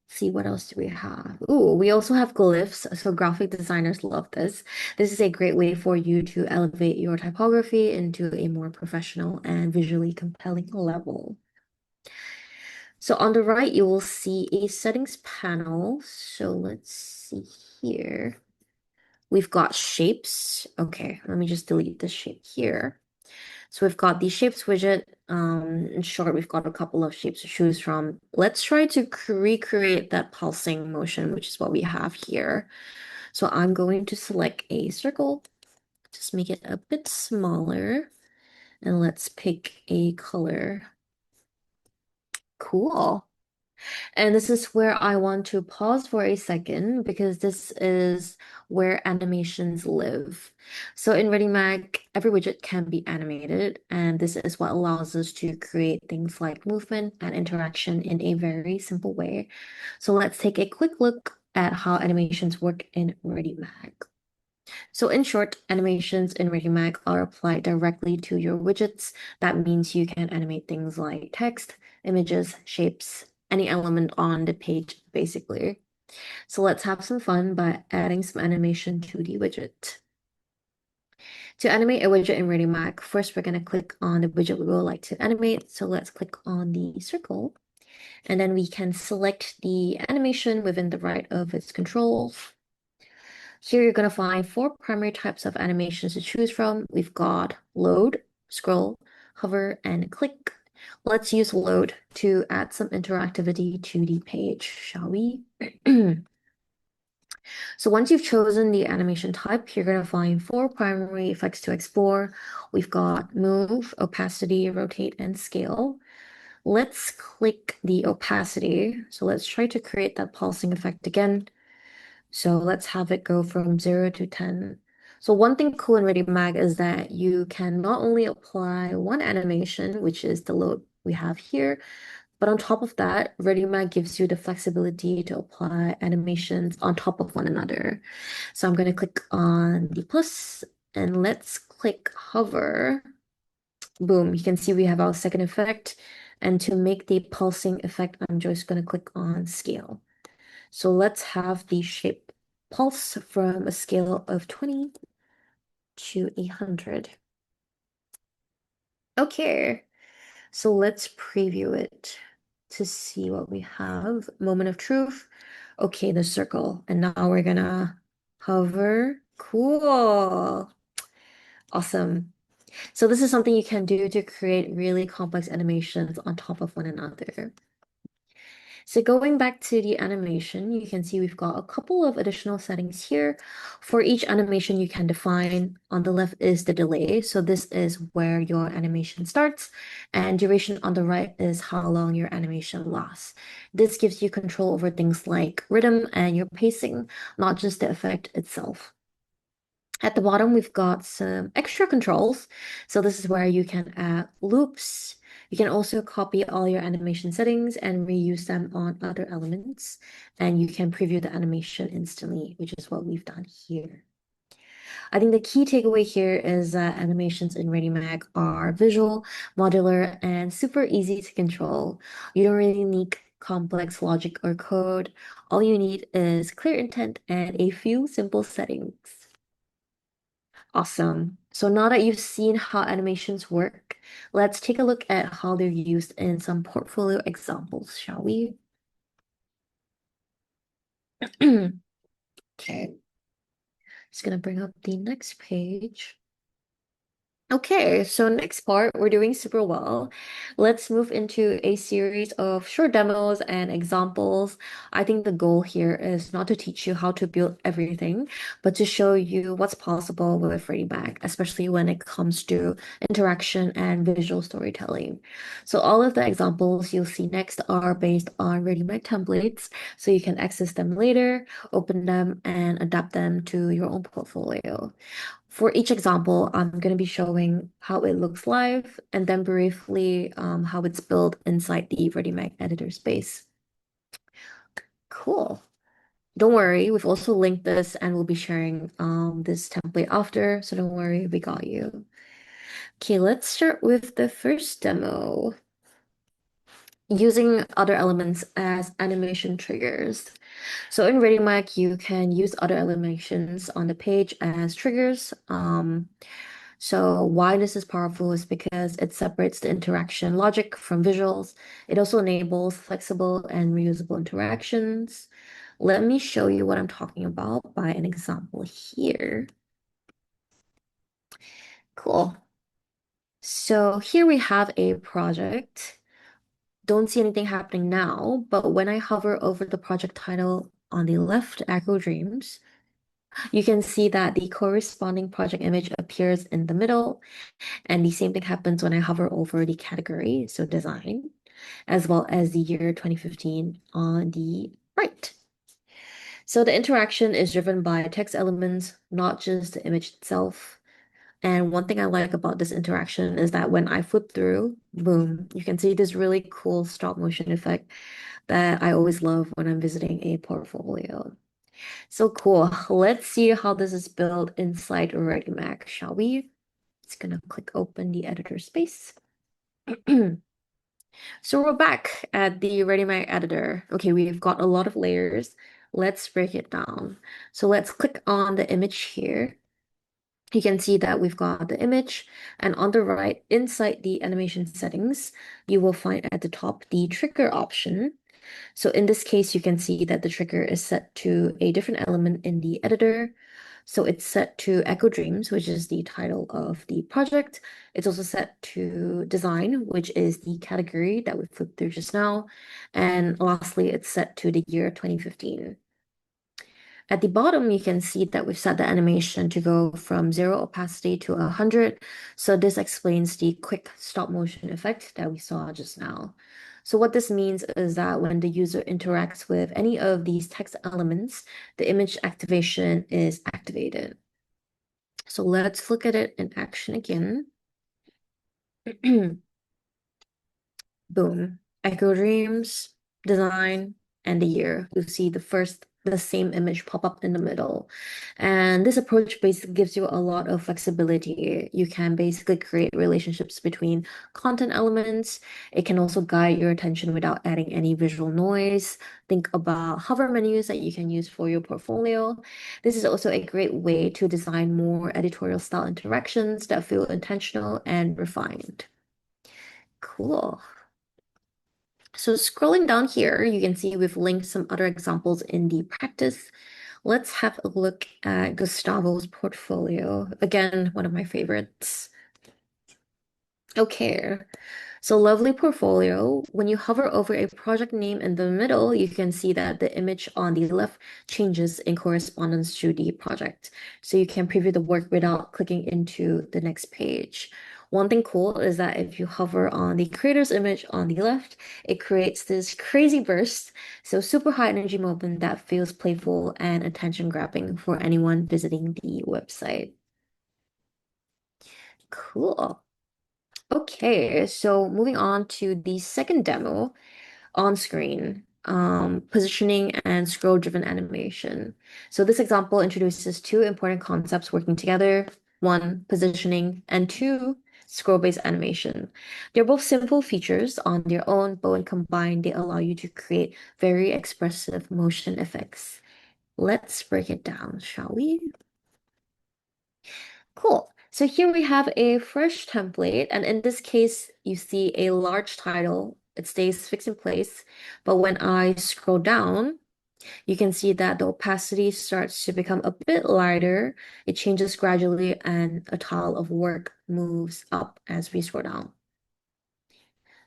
See what else do we have? Ooh, we also have glyphs. So graphic designers love this. This is a great way for you to elevate your typography into a more professional and visually compelling level. So on the right, you will see a settings panel. So let's see here. We've got shapes. Okay, let me just delete this shape here. So we've got the shapes widget. In short, we've got a couple of shapes to choose from. Let's try to recreate that pulsing motion, which is what we have here. So I'm going to select a circle, just make it a bit smaller, and let's pick a color. Cool. And this is where I want to pause for a second because this is where animations live. So in Readymag, every widget can be animated, and this is what allows us to create things like movement and interaction in a very simple way. So let's take a quick look at how animations work in Readymag. So in short, animations in Readymag are applied directly to your widgets. That means you can animate things like text, images, shapes, any element on the page, basically. So let's have some fun by adding some animation to the widget. To animate a widget in Readymag, first we're going to click on the widget we would like to animate. So let's click on the circle, and then we can select the animation within the right of its controls. Here you're going to find four primary types of animations to choose from. We've got load, scroll, hover, and click. Let's use load to add some interactivity to the page, shall we? So once you've chosen the animation type, you're going to find four primary effects to explore. We've got move, opacity, rotate, and scale. Let's click the opacity. So let's try to create that pulsing effect again. So let's have it go from 0 to 10. So one thing cool in Readymag is that you can not only apply one animation, which is the load we have here, but on top of that, Readymag gives you the flexibility to apply animations on top of one another. So I'm going to click on the plus and let's click hover. Boom, you can see we have our second effect. And to make the pulsing effect, I'm just going to click on scale. So let's have the shape pulse from a scale of 20 to 100. Okay, so let's preview it to see what we have. Moment of truth. Okay, the circle. And now we're gonna hover. Cool. Awesome. So this is something you can do to create really complex animations on top of one another. So going back to the animation, you can see we've got a couple of additional settings here. For each animation you can define, on the left is the delay. So this is where your animation starts, and duration on the right is how long your animation lasts. This gives you control over things like rhythm and your pacing, not just the effect itself. At the bottom, we've got some extra controls. So this is where you can add loops. You can also copy all your animation settings and reuse them on other elements. And you can preview the animation instantly, which is what we've done here. I think the key takeaway here is that animations in Readymag are visual, modular, and super easy to control. You don't really need complex logic or code. All you need is clear intent and a few simple settings. Awesome. So now that you've seen how animations work, let's take a look at how they're used in some portfolio examples, shall we? Okay, just gonna bring up the next page. Okay, so next part, we're doing super well. Let's move into a series of short demos and examples. I think the goal here is not to teach you how to build everything, but to show you what's possible with Readymag, especially when it comes to interaction and visual storytelling. So all of the examples you'll see next are based on Readymag templates, so you can access them later, open them, and adapt them to your own portfolio. For each example, I'm going to be showing how it looks live and then briefly how it's built inside the Readymag editor space. Cool. Don't worry, we've also linked this and we'll be sharing this template after, so don't worry, we got you. Okay, let's start with the first demo. Using other elements as animation triggers. So in Readymag, you can use other animations on the page as triggers. So why this is powerful is because it separates the interaction logic from visuals. It also enables flexible and reusable interactions. Let me show you what I'm talking about by an example here. Cool. So here we have a project. Don't see anything happening now, but when I hover over the project title on the left, Acro Dreams, you can see that the corresponding project image appears in the middle, and the same thing happens when I hover over the category, so design, as well as the year 2015 on the right. So the interaction is driven by text elements, not just the image itself. And one thing I like about this interaction is that when I flip through, boom, you can see this really cool stop motion effect that I always love when I'm visiting a portfolio. So cool. Let's see how this is built inside Readymag, shall we? It's gonna click open the editor space. So we're back at the Readymag editor. Okay, we've got a lot of layers. Let's break it down. So let's click on the image here. You can see that we've got the image, and on the right, inside the animation settings, you will find at the top the trigger option. So in this case, you can see that the trigger is set to a different element in the editor. So it's set to Echo Dreams, which is the title of the project. It's also set to Design, which is the category that we flipped through just now. And lastly, it's set to the year 2015. At the bottom, you can see that we've set the animation to go from 0 opacity to 100. So this explains the quick stop motion effect that we saw just now. So what this means is that when the user interacts with any of these text elements, the image activation is activated. So let's look at it in action again. Boom. Echo Dreams, Design, and the year. You see the same image pop up in the middle. And this approach basically gives you a lot of flexibility. You can basically create relationships between content elements. It can also guide your attention without adding any visual noise. Think about hover menus that you can use for your portfolio. This is also a great way to design more editorial style interactions that feel intentional and refined. Cool. So scrolling down here, you can see we've linked some other examples in the practice. Let's have a look at Gustavo's portfolio. Again, one of my favorites. Okay, so lovely portfolio. When you hover over a project name in the middle, you can see that the image on the left changes in correspondence to the project. So you can preview the work without clicking into the next page. One thing cool is that if you hover on the creator's image on the left, it creates this crazy burst. So super high energy moment that feels playful and attention grabbing for anyone visiting the website. Cool. Okay, so moving on to the second demo on screen, positioning and scroll-driven animation. So this example introduces two important concepts working together. One, positioning, and two, scroll-based animation. They're both simple features on their own, but when combined, they allow you to create very expressive motion effects. Let's break it down, shall we? Cool. So here we have a fresh template, and in this case, you see a large title. It stays fixed in place, but when I scroll down, you can see that the opacity starts to become a bit lighter. It changes gradually, and a tile of work moves up as we scroll down.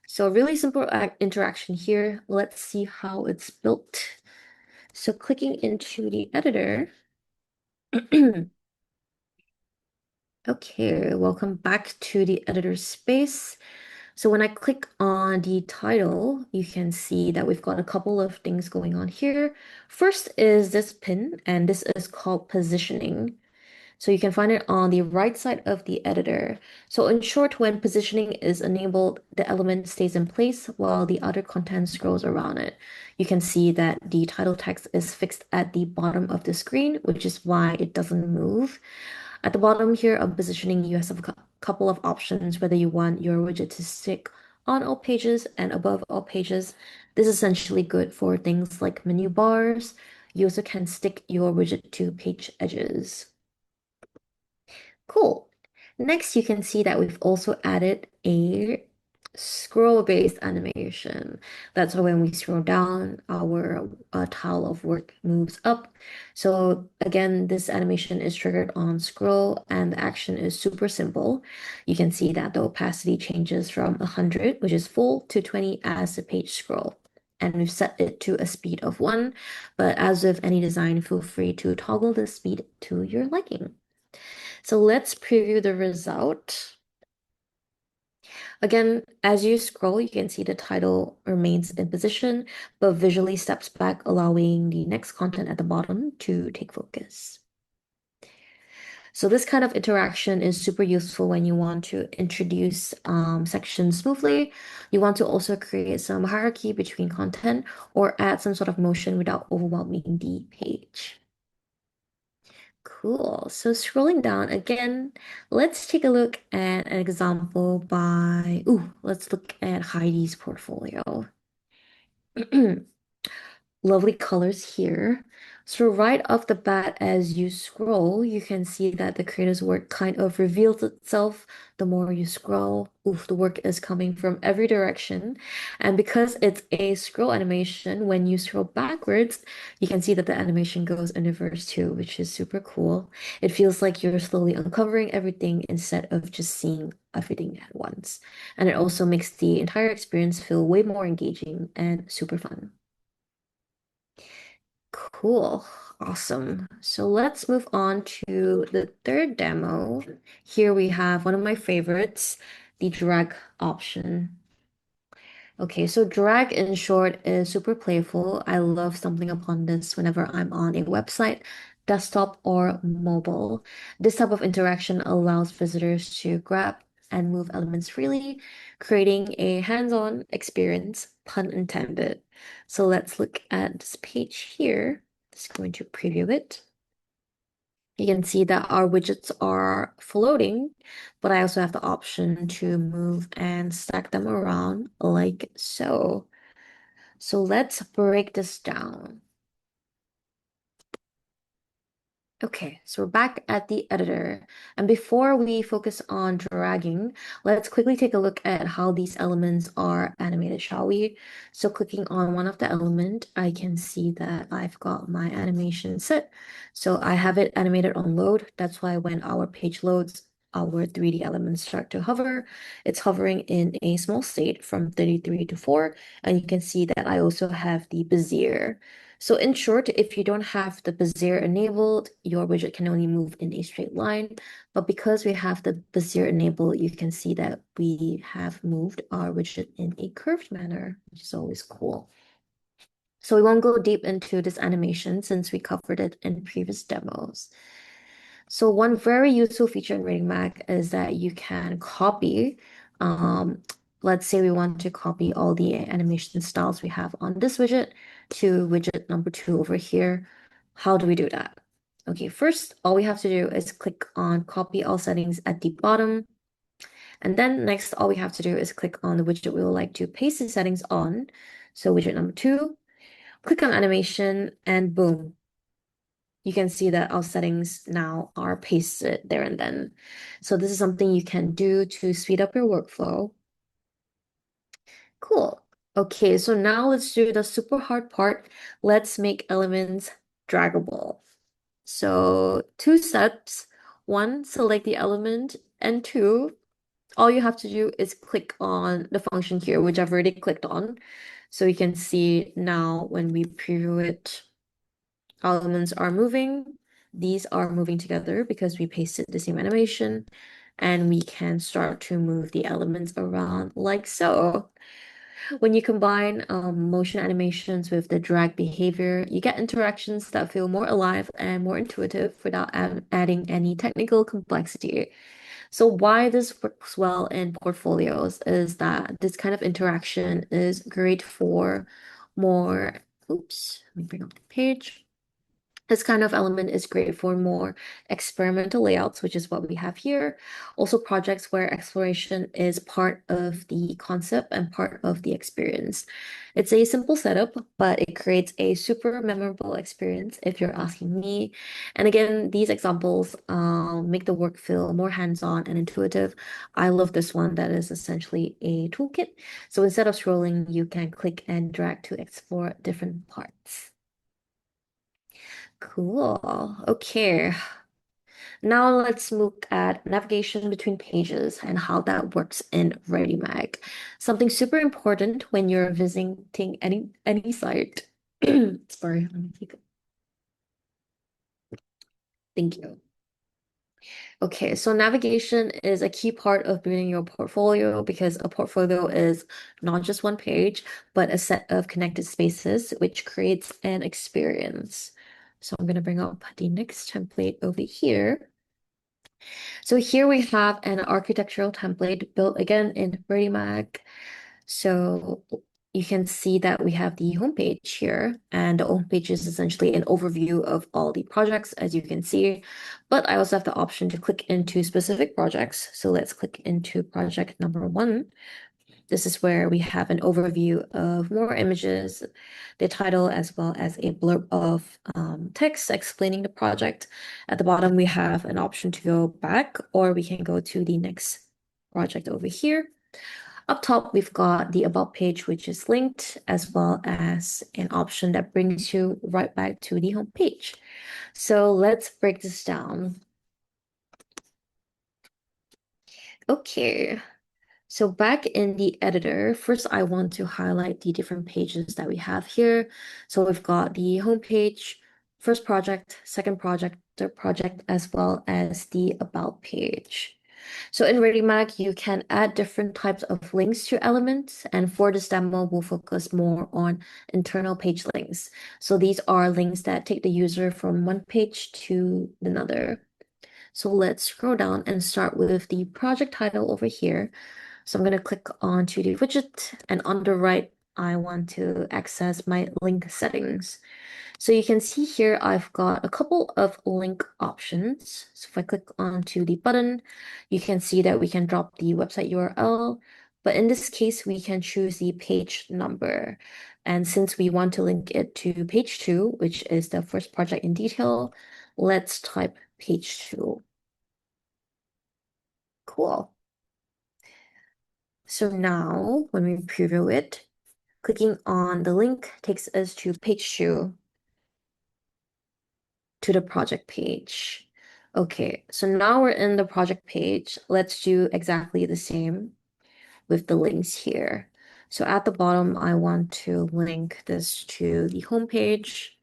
So really simple interaction here. Let's see how it's built. So clicking into the editor, okay, welcome back to the editor space. So when I click on the title, you can see that we've got a couple of things going on here. First is this pin, and this is called positioning. So you can find it on the right side of the editor. So in short, when positioning is enabled, the element stays in place while the other content scrolls around it. You can see that the title text is fixed at the bottom of the screen, which is why it doesn't move. At the bottom here of positioning, you have a couple of options whether you want your widget to stick on all pages and above all pages. This is essentially good for things like menu bars. You also can stick your widget to page edges. Cool. Next, you can see that we've also added a scroll-based animation. That's why when we scroll down, our tile of work moves up. So again, this animation is triggered on scroll, and the action is super simple. You can see that the opacity changes from 100, which is full, to 20 as the page scroll. And we've set it to a speed of 1, but as with any design, feel free to toggle the speed to your liking. So let's preview the result. Again, as you scroll, you can see the title remains in position, but visually steps back, allowing the next content at the bottom to take focus. So this kind of interaction is super useful when you want to introduce sections smoothly. You want to also create some hierarchy between content or add some sort of motion without overwhelming the page. Cool. So scrolling down again, let's take a look at an example let's look at Heidi's portfolio. Lovely colors here. So right off the bat, as you scroll, you can see that the creator's work kind of reveals itself the more you scroll. Oof, the work is coming from every direction. And because it's a scroll animation, when you scroll backwards, you can see that the animation goes in reverse too, which is super cool. It feels like you're slowly uncovering everything instead of just seeing everything at once. And it also makes the entire experience feel way more engaging and super fun. Cool. Awesome. So let's move on to the third demo. Here we have one of my favorites, the drag option. Okay, so drag in short is super playful. I love stumbling upon this whenever I'm on a website, desktop, or mobile. This type of interaction allows visitors to grab and move elements freely, creating a hands-on experience, pun intended. So let's look at this page here. Just going to preview it. You can see that our widgets are floating, but I also have the option to move and stack them around like so. So let's break this down. Okay, so we're back at the editor. And before we focus on dragging, let's quickly take a look at how these elements are animated, shall we? So clicking on one of the element, I can see that I've got my animation set. So I have it animated on load. That's why when our page loads, our 3D elements start to hover. It's hovering in a small state from 33 to 4. And you can see that I also have the Bezier. So in short, if you don't have the Bezier enabled, your widget can only move in a straight line. But because we have the Bezier enabled, you can see that we have moved our widget in a curved manner, which is always cool. So we won't go deep into this animation since we covered it in previous demos. So one very useful feature in Readymag is that you can copy, um, let's say we want to copy all the animation styles we have on this widget to widget number 2 over here. How do we do that? Okay, first, all we have to do is click on copy all settings at the bottom. And then next, all we have to do is click on the widget we would like to paste the settings on. So widget number 2, click on animation and boom, you can see that our settings now are pasted there and then. So this is something you can do to speed up your workflow. Cool. Okay, so now let's do the super hard part. Let's make elements draggable. So 2 steps. 1, select the element, and 2, all you have to do is click on the function here, which I've already clicked on. So you can see now when we preview it, elements are moving. These are moving together because we pasted the same animation, and we can start to move the elements around like so. When you combine motion animations with the drag behavior, you get interactions that feel more alive and more intuitive without adding any technical complexity. So why this works well in portfolios is that this kind of interaction is great for more, oops, let me bring up the page. This kind of element is great for more experimental layouts, which is what we have here. Also, projects where exploration is part of the concept and part of the experience. It's a simple setup, but it creates a super memorable experience if you're asking me. And again, these examples make the work feel more hands-on and intuitive. I love this one that is essentially a toolkit. So instead of scrolling, you can click and drag to explore different parts. Cool. Okay. Now let's look at navigation between pages and how that works in Readymag. Something super important when you're visiting any site. Sorry, let me take it. Thank you. Okay, so navigation is a key part of building your portfolio because a portfolio is not just one page, but a set of connected spaces, which creates an experience. So I'm going to bring up the next template over here. So here we have an architectural template built again in Readymag. So you can see that we have the homepage here, and the homepage is essentially an overview of all the projects, as you can see. But I also have the option to click into specific projects. So let's click into project number 1. This is where we have an overview of more images, the title, as well as a blurb of text explaining the project. At the bottom, we have an option to go back, or we can go to the next project over here. Up top, we've got the About page, which is linked, as well as an option that brings you right back to the home page. So let's break this down. Okay. So back in the editor, first I want to highlight the different pages that we have here. So we've got the home page, first project, second project, third project, as well as the about page. So in Readymag, you can add different types of links to elements, and for this demo, we'll focus more on internal page links. So these are links that take the user from one page to another. So let's scroll down and start with the project title over here. So I'm going to click onto the widget, and on the right, I want to access my link settings. So you can see here, I've got a couple of link options. So if I click onto the button, you can see that we can drop the website URL, but in this case, we can choose the page number. And since we want to link it to page 2, which is the first project in detail, let's type page 2. Cool. So now when we preview it, clicking on the link takes us to page 2, to the project page. Okay, so now we're in the project page. Let's do exactly the same with the links here. So at the bottom, I want to link this to the home page.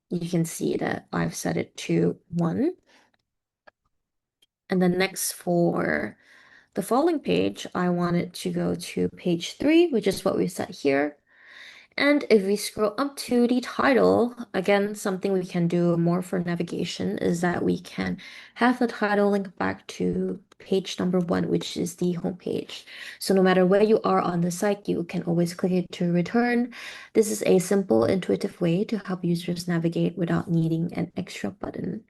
You can see that I've set it to 1. And then next for the following page, I want it to go to page 3, which is what we set here. And if we scroll up to the title, again, something we can do more for navigation is that we can have the title link back to page number 1, which is the home page. So no matter where you are on the site, you can always click it to return. This is a simple, intuitive way to help users navigate without needing an extra button.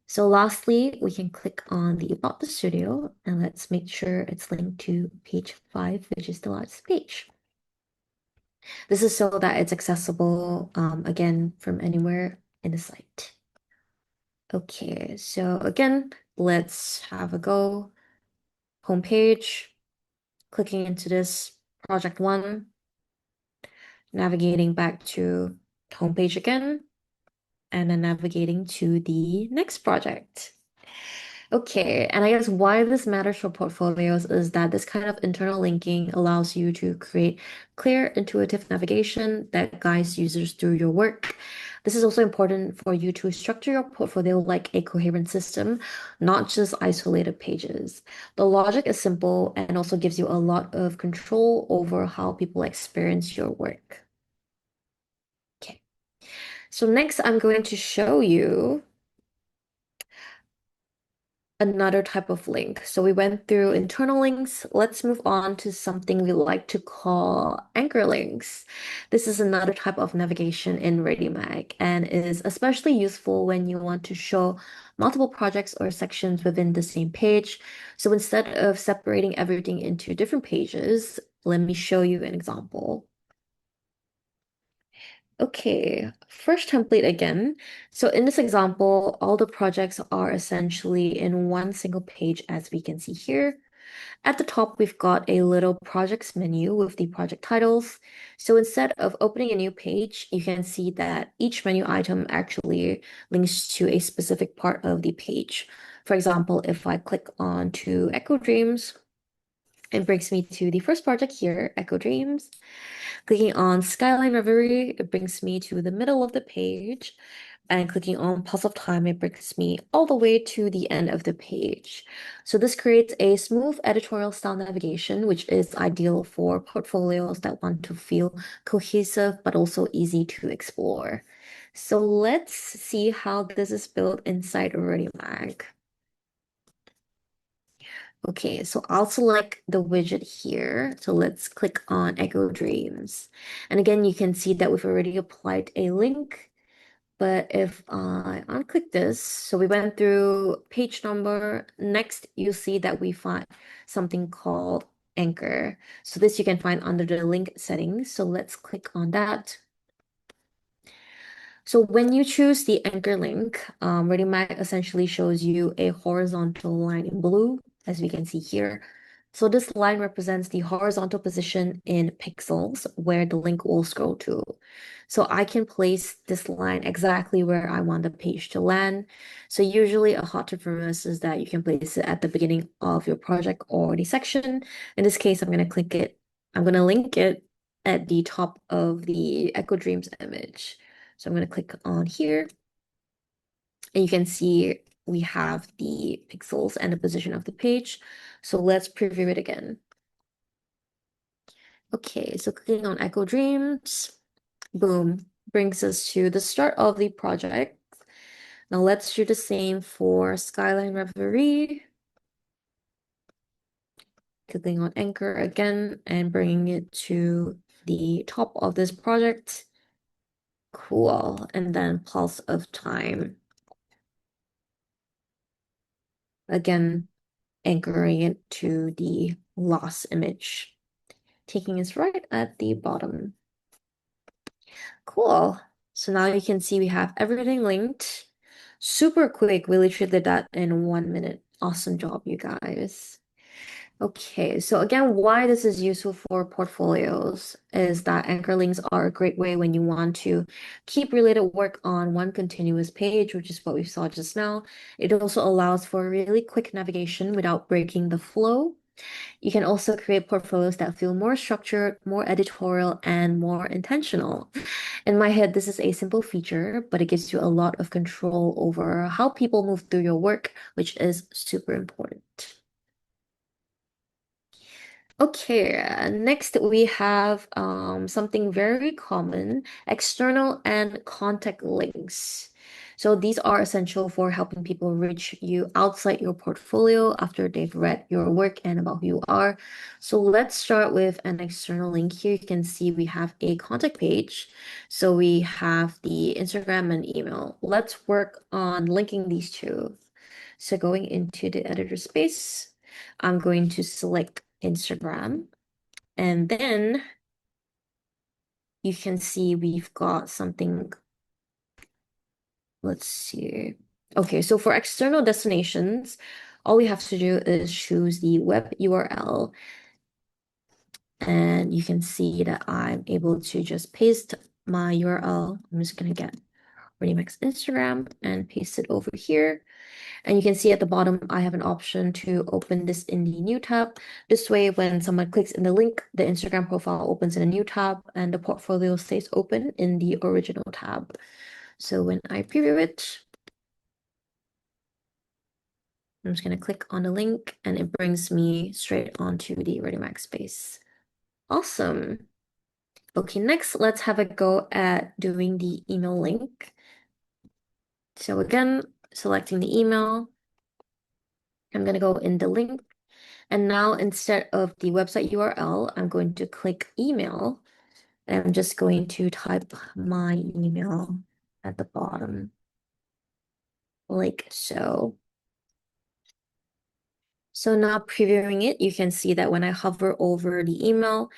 So lastly, we can click on the About the Studio, and let's make sure it's linked to page 5, which is the last page. This is so that it's accessible, again, from anywhere in the site. Okay, so again, let's have a go. Homepage, clicking into this project 1, navigating back to homepage again, and then navigating to the next project. Okay, and I guess why this matters for portfolios is that this kind of internal linking allows you to create clear, intuitive navigation that guides users through your work. This is also important for you to structure your portfolio like a coherent system, not just isolated pages. The logic is simple and also gives you a lot of control over how people experience your work. Okay, so next I'm going to show you another type of link. So we went through internal links. Let's move on to something we like to call anchor links. This is another type of navigation in Readymag and is especially useful when you want to show multiple projects or sections within the same page. So instead of separating everything into different pages, let me show you an example. Okay, first template again. So in this example, all the projects are essentially in one single page as we can see here. At the top, we've got a little projects menu with the project titles. So instead of opening a new page, you can see that each menu item actually links to a specific part of the page. For example, if I click on to Echo Dreams, it brings me to the first project here, Echo Dreams. Clicking on Skyline Reverie, it brings me to the middle of the page. And clicking on Pulse of Time, it brings me all the way to the end of the page. So this creates a smooth editorial style navigation, which is ideal for portfolios that want to feel cohesive but also easy to explore. So let's see how this is built inside Readymag. Okay, so I'll select the widget here. So let's click on Echo Dreams. And again, you can see that we've already applied a link. But if I unclick this, so we went through page number. Next, you see that we find something called anchor. So this you can find under the link settings. So let's click on that. So when you choose the anchor link, ReadyMag essentially shows you a horizontal line in blue, as we can see here. So this line represents the horizontal position in pixels where the link will scroll to. So I can place this line exactly where I want the page to land. So usually a hot tip from us is that you can place it at the beginning of your project or the section. In this case, I'm going to link it at the top of the Echo Dreams image. So I'm going to click on here and you can see we have the pixels and the position of the page. So let's preview it again. Okay, so clicking on Echo Dreams, boom, brings us to the start of the project. Now let's do the same for Skyline Reverie. Clicking on Anchor again and bringing it to the top of this project. Cool. And then Pulse of Time. Again, anchoring it to the last image, taking us right at the bottom. Cool. So now you can see we have everything linked. Super quick. We literally did that in 1 minute. Awesome job, you guys. Okay, so again, why this is useful for portfolios is that anchor links are a great way when you want to keep related work on one continuous page, which is what we saw just now. It also allows for really quick navigation without breaking the flow. You can also create portfolios that feel more structured, more editorial, and more intentional. In my head, this is a simple feature, but it gives you a lot of control over how people move through your work, which is super important. Okay, next we have something very common, external and contact links. So these are essential for helping people reach you outside your portfolio after they've read your work and about who you are. So let's start with an external link here. You can see we have a contact page. So we have the Instagram and email. Let's work on linking these two. So going into the editor space, I'm going to select Instagram. And then you can see we've got something. Let's see. Okay, so for external destinations, all we have to do is choose the web URL. And you can see that I'm able to just paste my URL. I'm just going to get Readymag's Instagram and paste it over here. And you can see at the bottom, I have an option to open this in the new tab. This way, when someone clicks in the link, the Instagram profile opens in a new tab and the portfolio stays open in the original tab. So when I preview it, I'm just going to click on the link and it brings me straight onto the Readymag space. Awesome. Okay, next, let's have a go at doing the email link. So again, selecting the email, I'm going to go in the link. And now instead of the website URL, I'm going to click email. And I'm just going to type my email at the bottom, like so. So now previewing it, you can see that when I hover over the email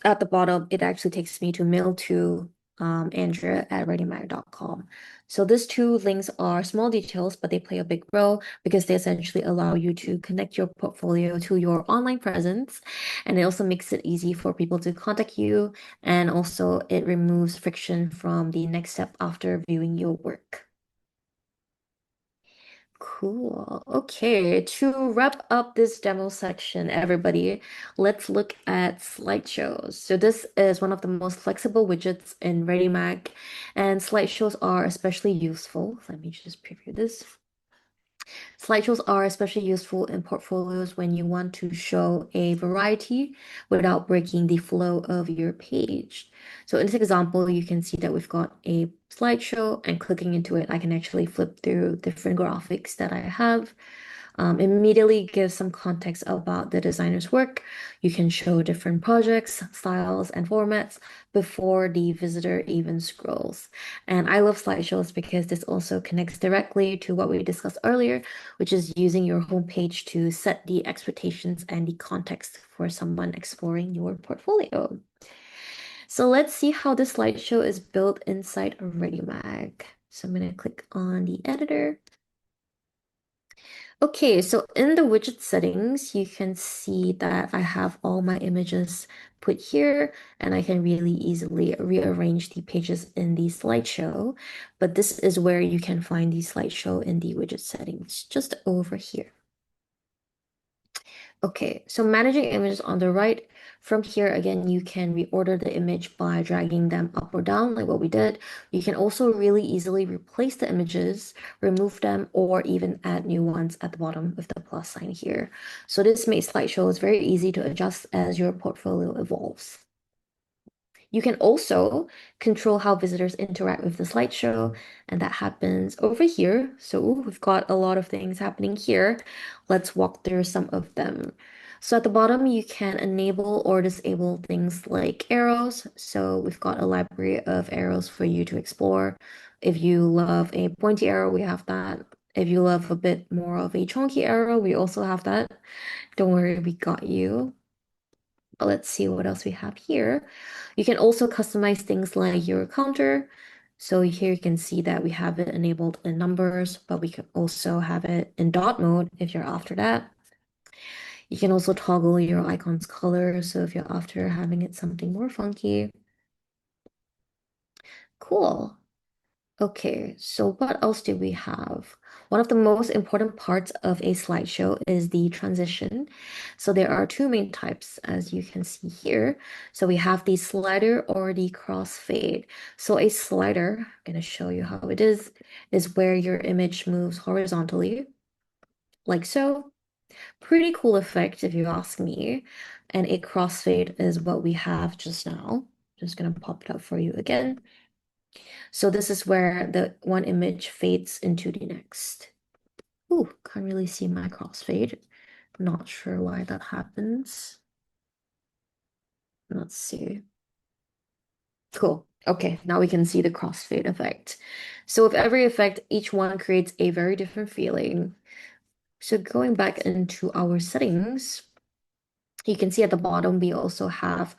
at the bottom, it actually takes me to mail to Andrea at readymag.com. So these two links are small details, but they play a big role because they essentially allow you to connect your portfolio to your online presence. And it also makes it easy for people to contact you. And also it removes friction from the next step after viewing your work. Cool. Okay, to wrap up this demo section, everybody, let's look at slideshows. So this is one of the most flexible widgets in Readymag, and slideshows are especially useful. Let me just preview this. Slideshows are especially useful in portfolios when you want to show a variety without breaking the flow of your page. So in this example, you can see that we've got a slideshow, and clicking into it, I can actually flip through different graphics that I have. Immediately gives some context about the designer's work. You can show different projects, styles, and formats before the visitor even scrolls. And I love slideshows because this also connects directly to what we discussed earlier, which is using your homepage to set the expectations and the context for someone exploring your portfolio. So let's see how this slideshow is built inside Readymag. So I'm going to click on the editor. Okay, so in the widget settings, you can see that I have all my images put here, and I can really easily rearrange the pages in the slideshow. But this is where you can find the slideshow in the widget settings, just over here. Okay, so managing images on the right. From here, again, you can reorder the image by dragging them up or down, like what we did. You can also really easily replace the images, remove them, or even add new ones at the bottom with the plus sign here. So this makes slideshows very easy to adjust as your portfolio evolves. You can also control how visitors interact with the slideshow, and that happens over here. So we've got a lot of things happening here. Let's walk through some of them. So at the bottom, you can enable or disable things like arrows. So we've got a library of arrows for you to explore. If you love a pointy arrow, we have that. If you love a bit more of a chunky arrow, we also have that. Don't worry, we got you. Let's see what else we have here. You can also customize things like your counter. So here you can see that we have it enabled in numbers, but we can also have it in dot mode if you're after that. You can also toggle your icon's color. So if you're after having it something more funky. Cool. Okay, so what else do we have? One of the most important parts of a slideshow is the transition. So there are two main types, as you can see here. So we have the slider or the crossfade. So a slider, I'm going to show you how it is where your image moves horizontally, like so. Pretty cool effect if you ask me. And a crossfade is what we have just now. Just going to pop it up for you again. So this is where the one image fades into the next. Ooh, can't really see my crossfade. Not sure why that happens. Let's see. Cool. Okay, now we can see the crossfade effect. So with every effect, each one creates a very different feeling. So going back into our settings, you can see at the bottom, we also have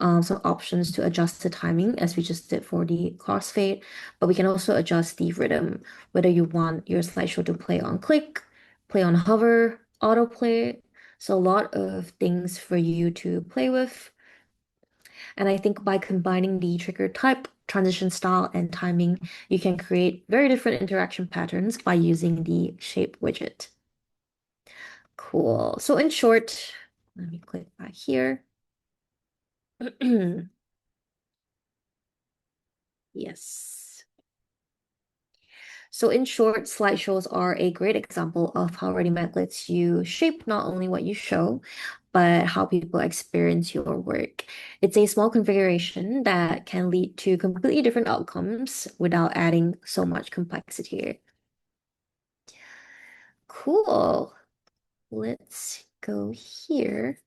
some options to adjust the timing as we just did for the crossfade, but we can also adjust the rhythm, whether you want your slideshow to play on click, play on hover, autoplay. So a lot of things for you to play with. And I think by combining the trigger type, transition style, and timing, you can create very different interaction patterns by using the shape widget. Cool. So in short, let me click back here. Yes. So in short, slideshows are a great example of how Readymag lets you shape not only what you show, but how people experience your work. It's a small configuration that can lead to completely different outcomes without adding so much complexity. Cool. Let's go here.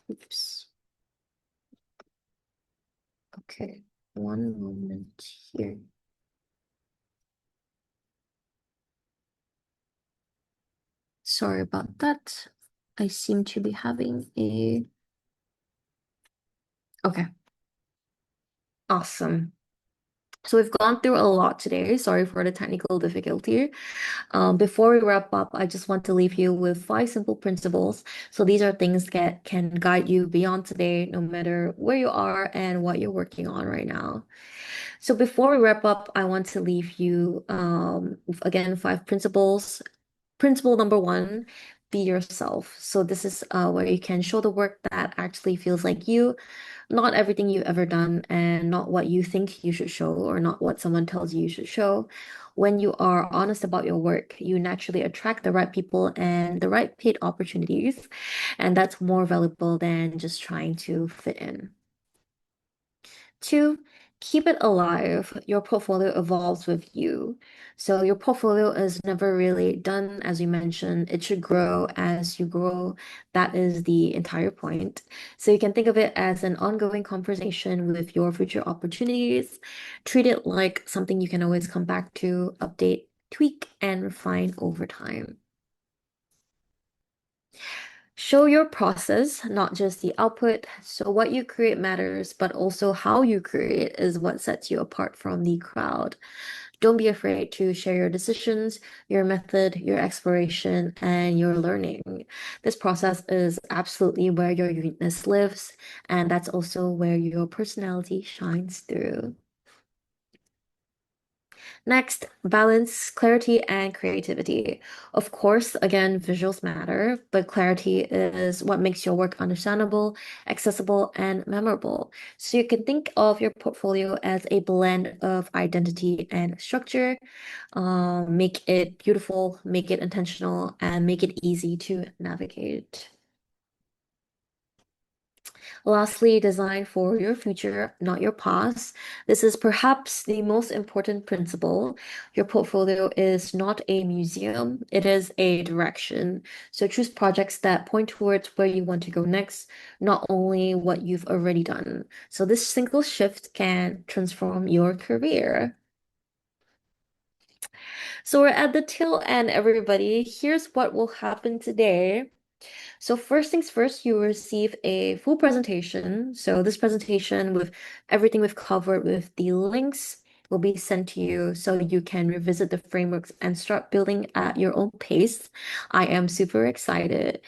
Oops. Okay. One moment here. Sorry about that. I seem to be having a... Okay, awesome. So we've gone through a lot today. Sorry for the technical difficulty. Before we wrap up, I just want to leave you with five simple principles. So these are things that can guide you beyond today, no matter where you are and what you're working on right now. So before we wrap up, I want to leave you with, again, five principles. Principle number one, be yourself. So this is where you can show the work that actually feels like you, not everything you've ever done, and not what you think you should show or not what someone tells you you should show. When you are honest about your work, you naturally attract the right people and the right paid opportunities, and that's more valuable than just trying to fit in. Two, keep it alive. Your portfolio evolves with you. So your portfolio is never really done, as we mentioned. It should grow as you grow. That is the entire point. So you can think of it as an ongoing conversation with your future opportunities. Treat it like something you can always come back to, update, tweak, and refine over time. Show your process, not just the output. So what you create matters, but also how you create is what sets you apart from the crowd. Don't be afraid to share your decisions, your method, your exploration, and your learning. This process is absolutely where your uniqueness lives, and that's also where your personality shines through. Next, balance clarity and creativity. Of course, again, visuals matter, but clarity is what makes your work understandable, accessible, and memorable. So you can think of your portfolio as a blend of identity and structure. Make it beautiful, make it intentional, and make it easy to navigate. Lastly, design for your future, not your past. This is perhaps the most important principle. Your portfolio is not a museum, it is a direction. So choose projects that point towards where you want to go next, not only what you've already done. So this single shift can transform your career. So we're at the tail end, everybody. Here's what will happen today. So first things first, you will receive a full presentation. So this presentation with everything we've covered with the links will be sent to you so you can revisit the frameworks and start building at your own pace. I am super excited.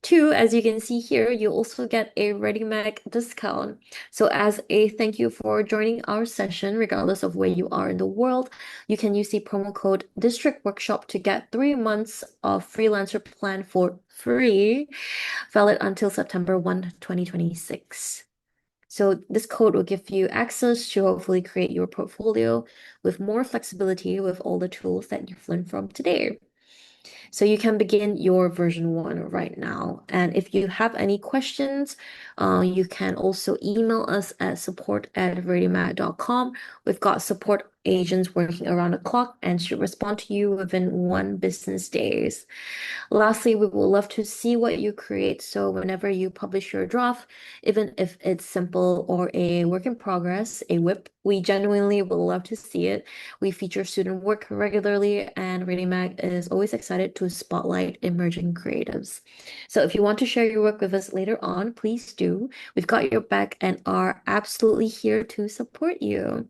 Two, as you can see here, you also get a Readymag discount. So as a thank you for joining our session, regardless of where you are in the world, you can use the promo code District Workshop to get 3 months of freelancer plan for free, valid until September 1, 2026. So this code will give you access to hopefully create your portfolio with more flexibility with all the tools that you've learned from today. So you can begin your version 1 right now. And if you have any questions, you can also email us at support@readymag.com. We've got support agents working around the clock and should respond to you within 1 business days. Lastly, we would love to see what you create. So whenever you publish your draft, even if it's simple or a work in progress, a whip, we genuinely would love to see it. We feature student work regularly, and ReadyMag is always excited to spotlight emerging creatives. So if you want to share your work with us later on, please do. We've got your back and are absolutely here to support you.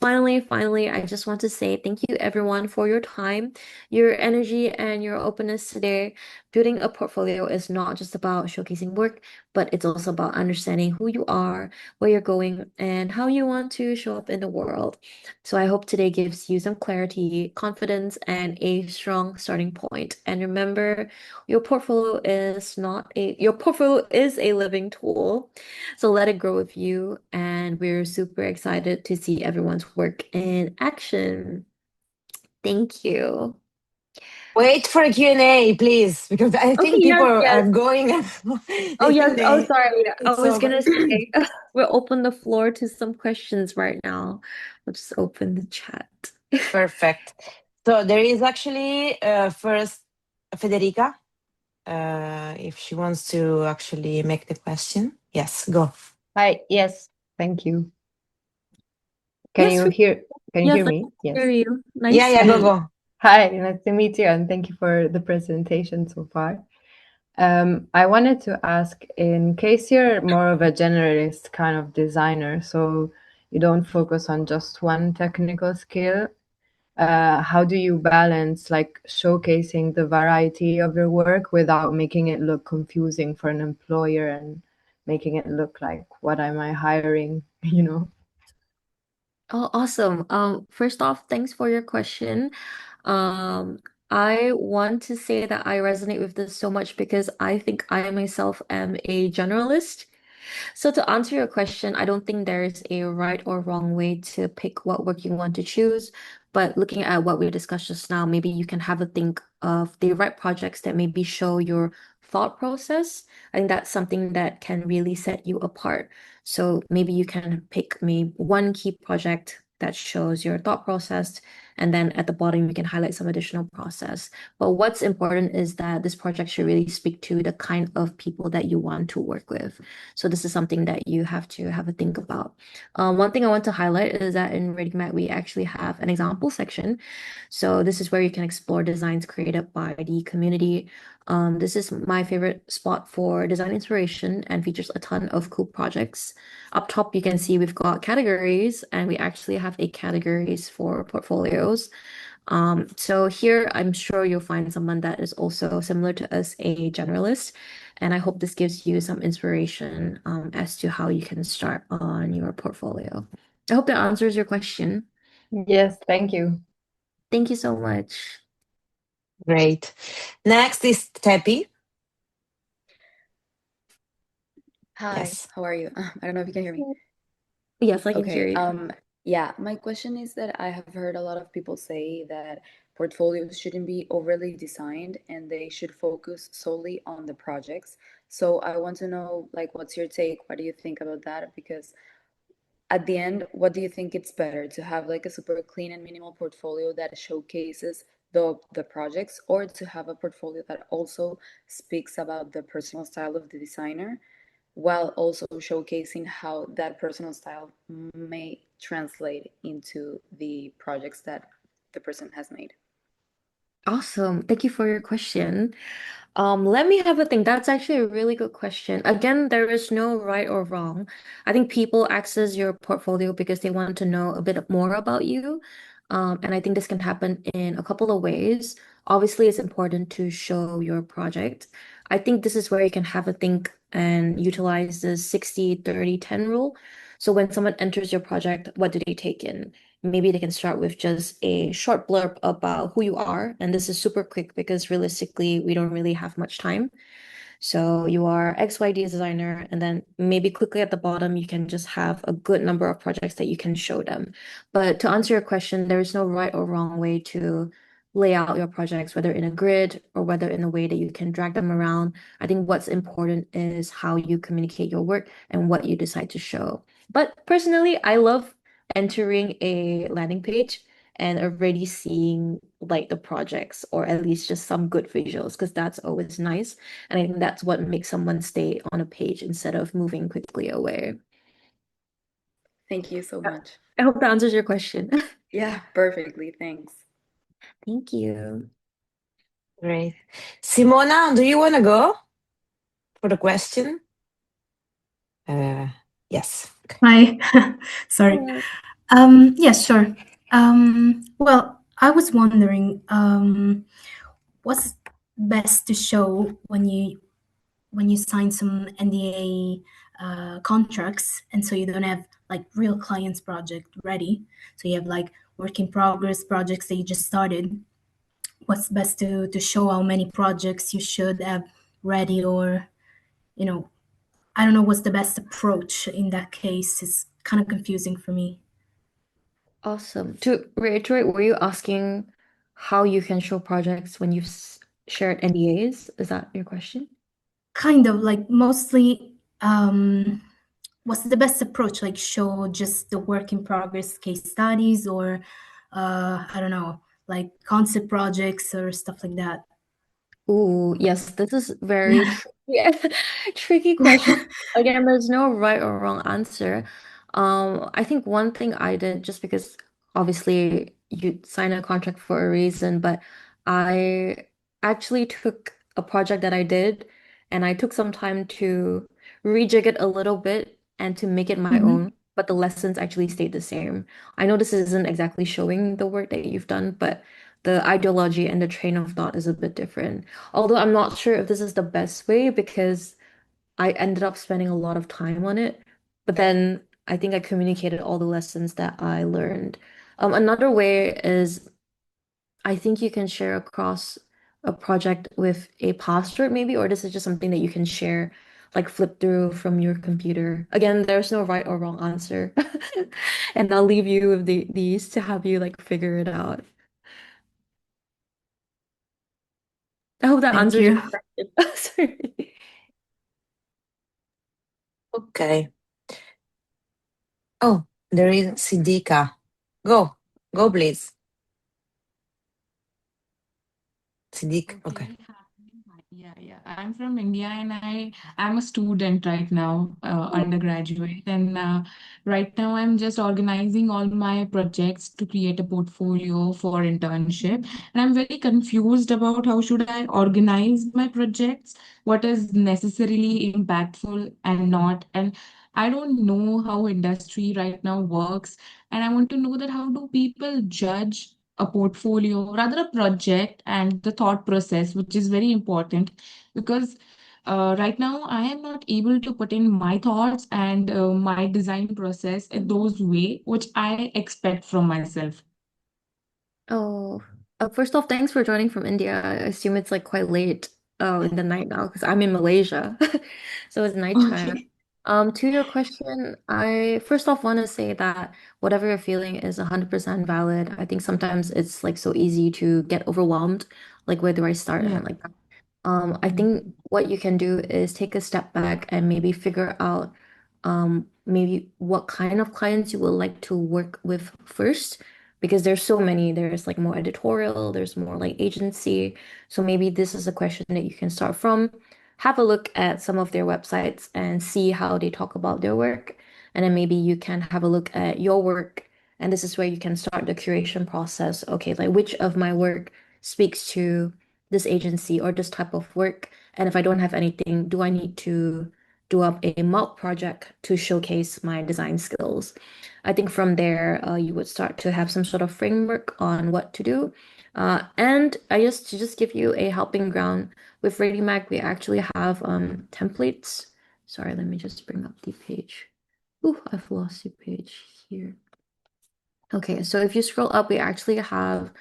Finally, I just want to say thank you everyone for your time, your energy, and your openness today. Building a portfolio is not just about showcasing work, but it's also about understanding who you are, where you're going, and how you want to show up in the world. So I hope today gives you some clarity, confidence, and a strong starting point. And remember, your portfolio is a living tool. So let it grow with you, and we're super excited to see everyone's work in action. Thank you. Wait for a Q&A, please, because I Okay, think people yes, are yes. going. Oh, They yes. think Oh, sorry. I it's was over. gonna say we'll open the floor to some questions right now. We'll just open the chat. Perfect. So there is actually first Federica, if she wants to actually make the question. Yes, go. Hi, yes, thank you. Can Yes, you hear yes, I me? can hear Yes. you. Yeah, Nice to yeah, go, meet you. go. Hi, nice to meet you, and thank you for the presentation so far. I wanted to ask, in case you're more of a generalist kind of designer, so you don't focus on just one technical skill, how do you balance like showcasing the variety of your work without making it look confusing for an employer and making it look like, what am I hiring, you know? Oh, awesome. First off, thanks for your question. Um, I want to say that I resonate with this so much because I think I myself am a generalist. So to answer your question, I don't think there's a right or wrong way to pick what work you want to choose. But looking at what we discussed just now, maybe you can have a think of the right projects that maybe show your thought process. I think that's something that can really set you apart. So maybe you can pick maybe one key project that shows your thought process And then at the bottom, you can highlight some additional process. But what's important is that this project should really speak to the kind of people that you want to work with. So this is something that you have to have a think about. One thing I want to highlight is that in Readymag, we actually have an example section. So this is where you can explore designs created by the community. This is my favorite spot for design inspiration and features a ton of cool projects. Up top, you can see we've got categories, and we actually have a categories for portfolios. So here, I'm sure you'll find someone that is also similar to us, a generalist. And I hope this gives you some inspiration as to how you can start on your portfolio. I hope that answers your question. Yes, thank you. Thank you so much. Great. Next is Tepi. Hi, Yes. how are you? I don't know if you can hear me. Yes, I can hear Okay, you. yeah, my question is that I have heard a lot of people say that portfolios shouldn't be overly designed and they should focus solely on the projects. So I want to know, like, what's your take? What do you think about that? Because at the end, what do you think it's better to have like a super clean and minimal portfolio that showcases the projects, or to have a portfolio that also speaks about the personal style of the designer, while also showcasing how that personal style may translate into the projects that the person has made? Awesome. Thank you for your question. Let me have a think. That's actually a really good question. Again, there is no right or wrong. I think people access your portfolio because they want to know a bit more about you. And I think this can happen in a couple of ways. Obviously, it's important to show your project. I think this is where you can have a think and utilize the 60-30-10 rule. So when someone enters your project, what do they take in? Maybe they can start with just a short blurb about who you are. And this is super quick because realistically, we don't really have much time. So you are XYD designer, and then maybe quickly at the bottom, you can just have a good number of projects that you can show them. But to answer your question, there is no right or wrong way to lay out your projects, whether in a grid or whether in a way that you can drag them around. I think what's important is how you communicate your work and what you decide to show. But personally, I love entering a landing page and already seeing like the projects or at least just some good visuals because that's always nice. And I think that's what makes someone stay on a page instead of moving quickly away. Thank you so much. I hope that answers your question. Yeah, perfectly. Thanks. Thank you. Great. Simona, do you want to go for the question? Yes. Okay. Hi. Sorry. Yes, sure. Well, I was wondering, what's best to show when you sign some NDA contracts, and so you don't have like real clients project ready. So you have like work in progress projects that you just started. What's best to show how many projects you should have ready, or you know, I don't know what's the best approach in that case. It's kind of confusing for me. Awesome. To reiterate, were you asking how you can show projects when you've shared NDAs? Is that your question? Kind of like mostly, what's the best approach? Like show just the work in progress case studies, or I don't know, like concept projects or stuff like that. Ooh, yes, this is very tricky, tricky question. Again, there's no right or wrong answer. I think one thing I did, just because obviously you sign a contract for a reason, but I actually took a project that I did and I took some time to rejig it a little bit and to make it my Mhm. own, but the lessons actually stayed the same. I know this isn't exactly showing the work that you've done, but the ideology and the train of thought is a bit different. Although I'm not sure if this is the best way because I ended up spending a lot of time on it. But then I think I communicated all the lessons that I learned. Another way is I think you can share across a project with a password maybe, or this is just something that you can share, like flip through from your computer. Again, there's no right or wrong answer. And I'll leave you with these to have you like figure it out. I hope that Thank answers your you. question. Sorry. Okay. Oh, there is Sidika. Go, please. Siddiq. Okay. Yeah. I'm from India and I'm a student right now, undergraduate. And right now I'm just organizing all my projects to create a portfolio for internship. And I'm very confused about how should I organize my projects, what is necessarily impactful and not. And I don't know how industry right now works. And I want to know that how do people judge a portfolio, rather a project, and the thought process, which is very important because right now I am not able to put in my thoughts and my design process in those way which I expect from myself. Oh, first off, thanks for joining from India. I assume it's like quite late in the night now because I'm in Malaysia. So it's nighttime. Okay. To your question, I first off want to say that whatever you're feeling is 100% valid. I think sometimes it's like so easy to get overwhelmed, like where do I start Yeah. and like I think what you can do is take a step back and maybe figure out maybe what kind of clients you would like to work with first, because there's so many. There's like more editorial, there's more like agency. So maybe this is a question that you can start from. Have a look at some of their websites and see how they talk about their work. And then maybe you can have a look at your work. And this is where you can start the curation process. Okay, like which of my work speaks to this agency or this type of work? And if I don't have anything, do I need to do up a mock project to showcase my design skills? I think from there, you would start to have some sort of framework on what to do. And I just to just give you a helping ground with Readymag, we actually have templates. Sorry, let me just bring up the page. Ooh, I've lost the page here. Okay, so if you scroll up, we actually have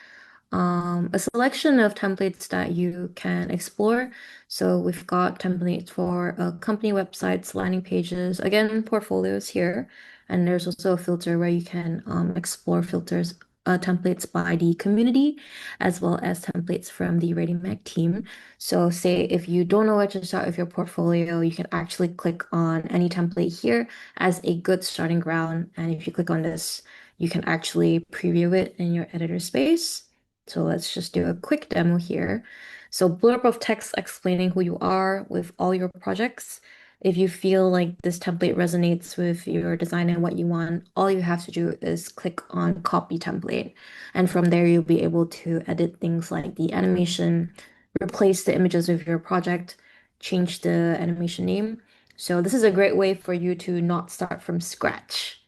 a selection of templates that you can explore. So we've got templates for company websites, landing pages, again, portfolios here. And there's also a filter where you can explore filters, templates by the community, as well as templates from the ReadyMag team. So say if you don't know where to start with your portfolio, you can actually click on any template here as a good starting ground. And if you click on this, you can actually preview it in your editor space. So let's just do a quick demo here. So blurb of text explaining who you are with all your projects. If you feel like this template resonates with your design and what you want, all you have to do is click on copy template. And from there, you'll be able to edit things like the animation, replace the images of your project, change the animation name. So this is a great way for you to not start from scratch.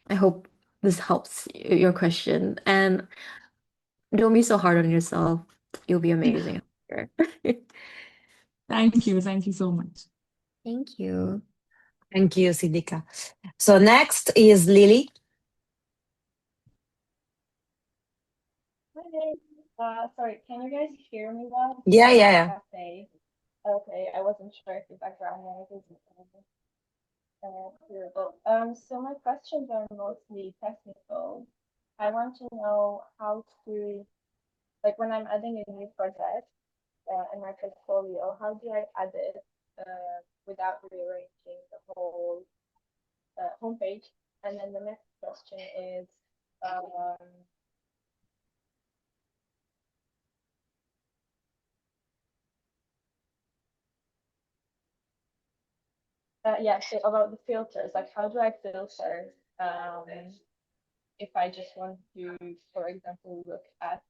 I hope this helps your question. And don't be so hard on yourself. You'll be amazing. I'm sure. Thank you. Thank you so much. Thank you. Thank you, Siddiqa. So next is Lily. Hi. Sorry, can you guys hear me well? Yeah. Cafe. Okay, I wasn't sure if the background noise is hearable. So my questions are mostly technical. I want to know how to, like when I'm adding a new project in my portfolio, how do I add it without rearranging the whole homepage? And then the next question is, yeah, so about the filters, like how do I filter if I just want to, for example, look at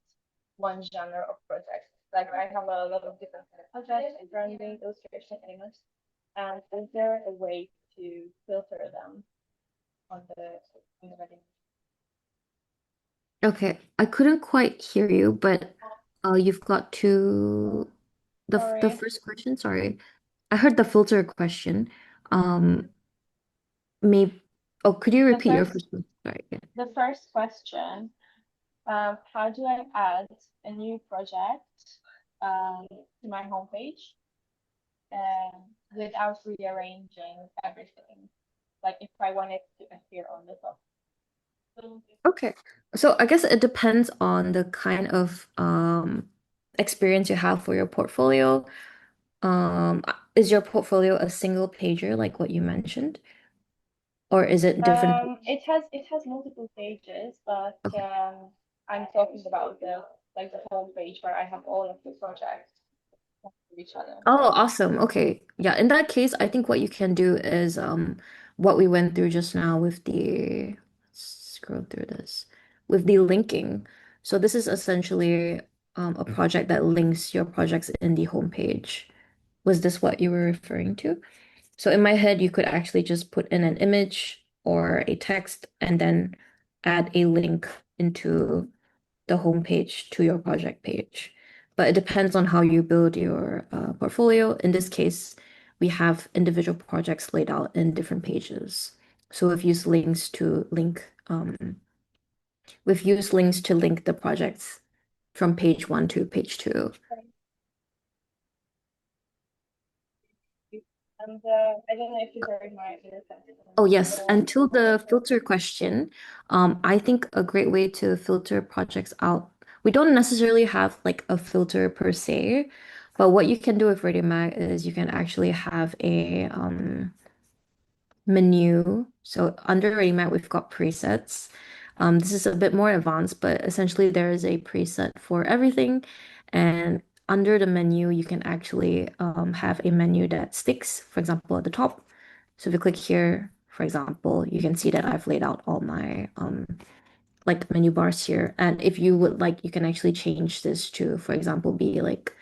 one genre of projects? Like I have a lot of different kind of projects, like branding, illustration, animation. And is there a way to filter them on the Reading? Okay, I couldn't quite hear you, but you've got to the Sorry. first question. Sorry, I heard the filter question. Um, maybe. Oh, could you repeat your first one? Sorry. Yeah. The first question, how do I add a new project to my homepage without rearranging everything? Like if I want it to appear on the top. Okay, so I guess it depends on the kind of experience you have for your portfolio. Is your portfolio a single pager like what you mentioned, or is it different? It has multiple pages, but Okay. I'm talking about like the home page where I have all of the projects next to each other. Oh, awesome. Okay. Yeah, in that case, I think what you can do is what we went through just now with the let's scroll through this with the linking. So this is essentially a project that links your projects in the homepage. Was this what you were referring to? So in my head, you could actually just put in an image or a text and then add a link into the homepage to your project page. But it depends on how you build your portfolio. In this case, we have individual projects laid out in different pages. So we've used links to link the projects from page 1 to page 2. And I don't know if you heard my other question. Oh, yes. And to the filter question, I think a great way to filter projects out, we don't necessarily have like a filter per se, but what you can do with Readymag is you can actually have a menu. So under Readymag, we've got presets. This is a bit more advanced, but essentially there is a preset for everything. And under the menu, you can actually have a menu that sticks, for example, at the top. So if you click here, for example, you can see that I've laid out all my like menu bars here. And if you would like, you can actually change this to, for example, be like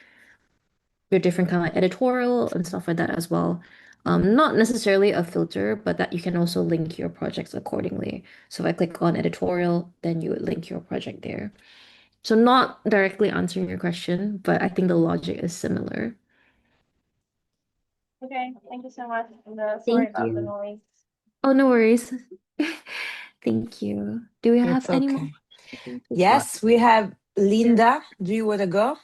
your different kind of like editorial and stuff like that as well. Not necessarily a filter, but that you can also link your projects accordingly. So if I click on editorial, then you would link your project there. So not directly answering your question, but I think the logic is similar. Okay, thank you so much. And sorry Thank about the you. noise. Oh, no worries. Thank you. Do we have It's any more okay. questions before? Yes, we have Linda. Do you want to go?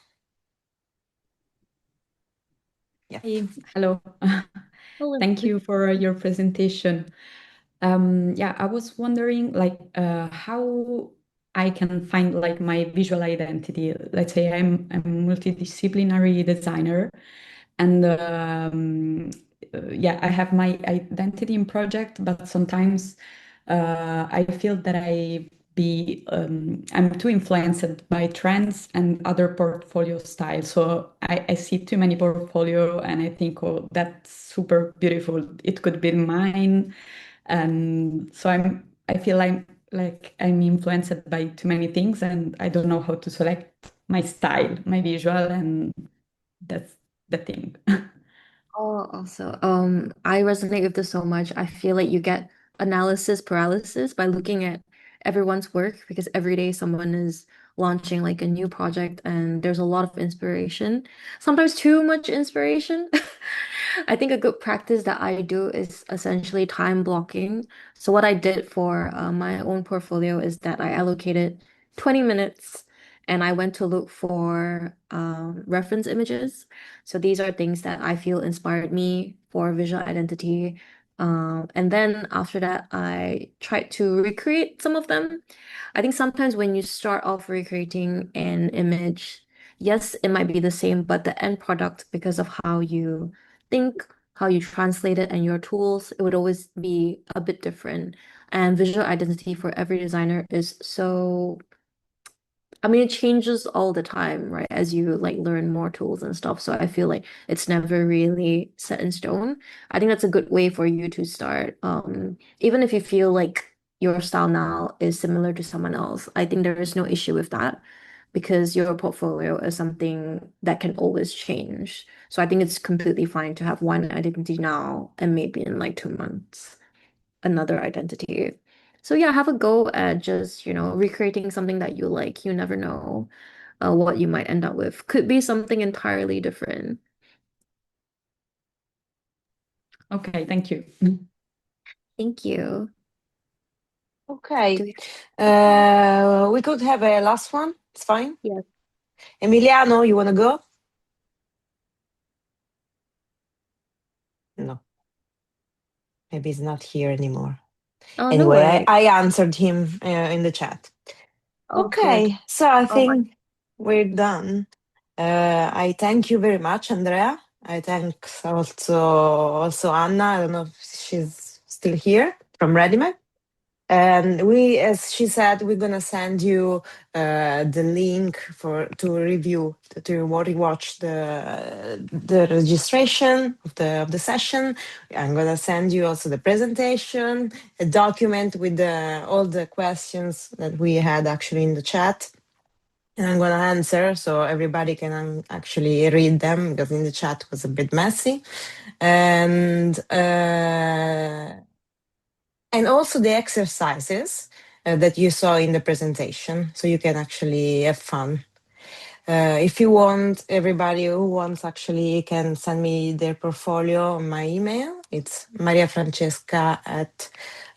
Yeah. Hey, hello. Hello. Thank you for your presentation. Yeah, I was wondering like how I can find like my visual identity. Let's say I'm a multidisciplinary designer and yeah, I have my identity in project, but sometimes I feel that I'm too influenced by trends and other portfolio styles. So I see too many portfolio and I think, oh, that's super beautiful. It could be mine. And so I feel like I'm influenced by too many things and I don't know how to select my style, my visual, and that's the thing. Oh, also, I resonate with this so much. I feel like you get analysis paralysis by looking at everyone's work because every day someone is launching like a new project and there's a lot of inspiration, sometimes too much inspiration. I think a good practice that I do is essentially time blocking. So what I did for my own portfolio is that I allocated 20 minutes and I went to look for reference images. So these are things that I feel inspired me for visual identity. And then after that, I tried to recreate some of them. I think sometimes when you start off recreating an image, yes, it might be the same, but the end product, because of how you think, how you translate it, and your tools, it would always be a bit different. And visual identity for every designer is so I mean, it changes all the time, right? As you like learn more tools and stuff. So I feel like it's never really set in stone. I think that's a good way for you to start. Even if you feel like your style now is similar to someone else, I think there is no issue with that because your portfolio is something that can always change. So I think it's completely fine to have one identity now and maybe in like 2 months another identity. So yeah, have a go at just, recreating something that you like. You never know what you might end up with. Could be something entirely different. Okay, thank you. Thank you. Okay. Do we We could have a last one. It's fine. Yes. Emiliano, you want to go? No. Maybe he's not here anymore. Oh, no Anyway, worries. I answered him in the chat. Oh, Okay, good. so I Oh, think we're done. I thank you very much, Andrea. I thank also Anna. I don't know if she's still here from Readymag. And we, as she said, we're gonna send you the link to review, to rewatch the registration of the session. I'm gonna send you also the presentation, a document with all the questions that we had actually in the chat. And I'm gonna answer so everybody can actually read them, because in the chat was a bit messy. And also the exercises that you saw in the presentation, so you can actually have fun. If you want, everybody who wants actually can send me their portfolio on my email. It's mariafrancesca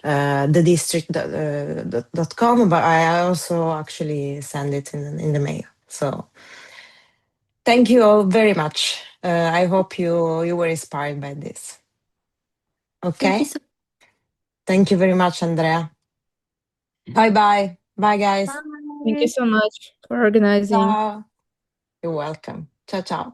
@thedistrict.com, but I also actually send it in the mail. So thank you all very much. I hope you were inspired by this. Okay. Thank you very much, Andrea. Bye bye. Bye, guys. Bye. Thank you so much for organizing. Ciao. You're welcome. Ciao, ciao.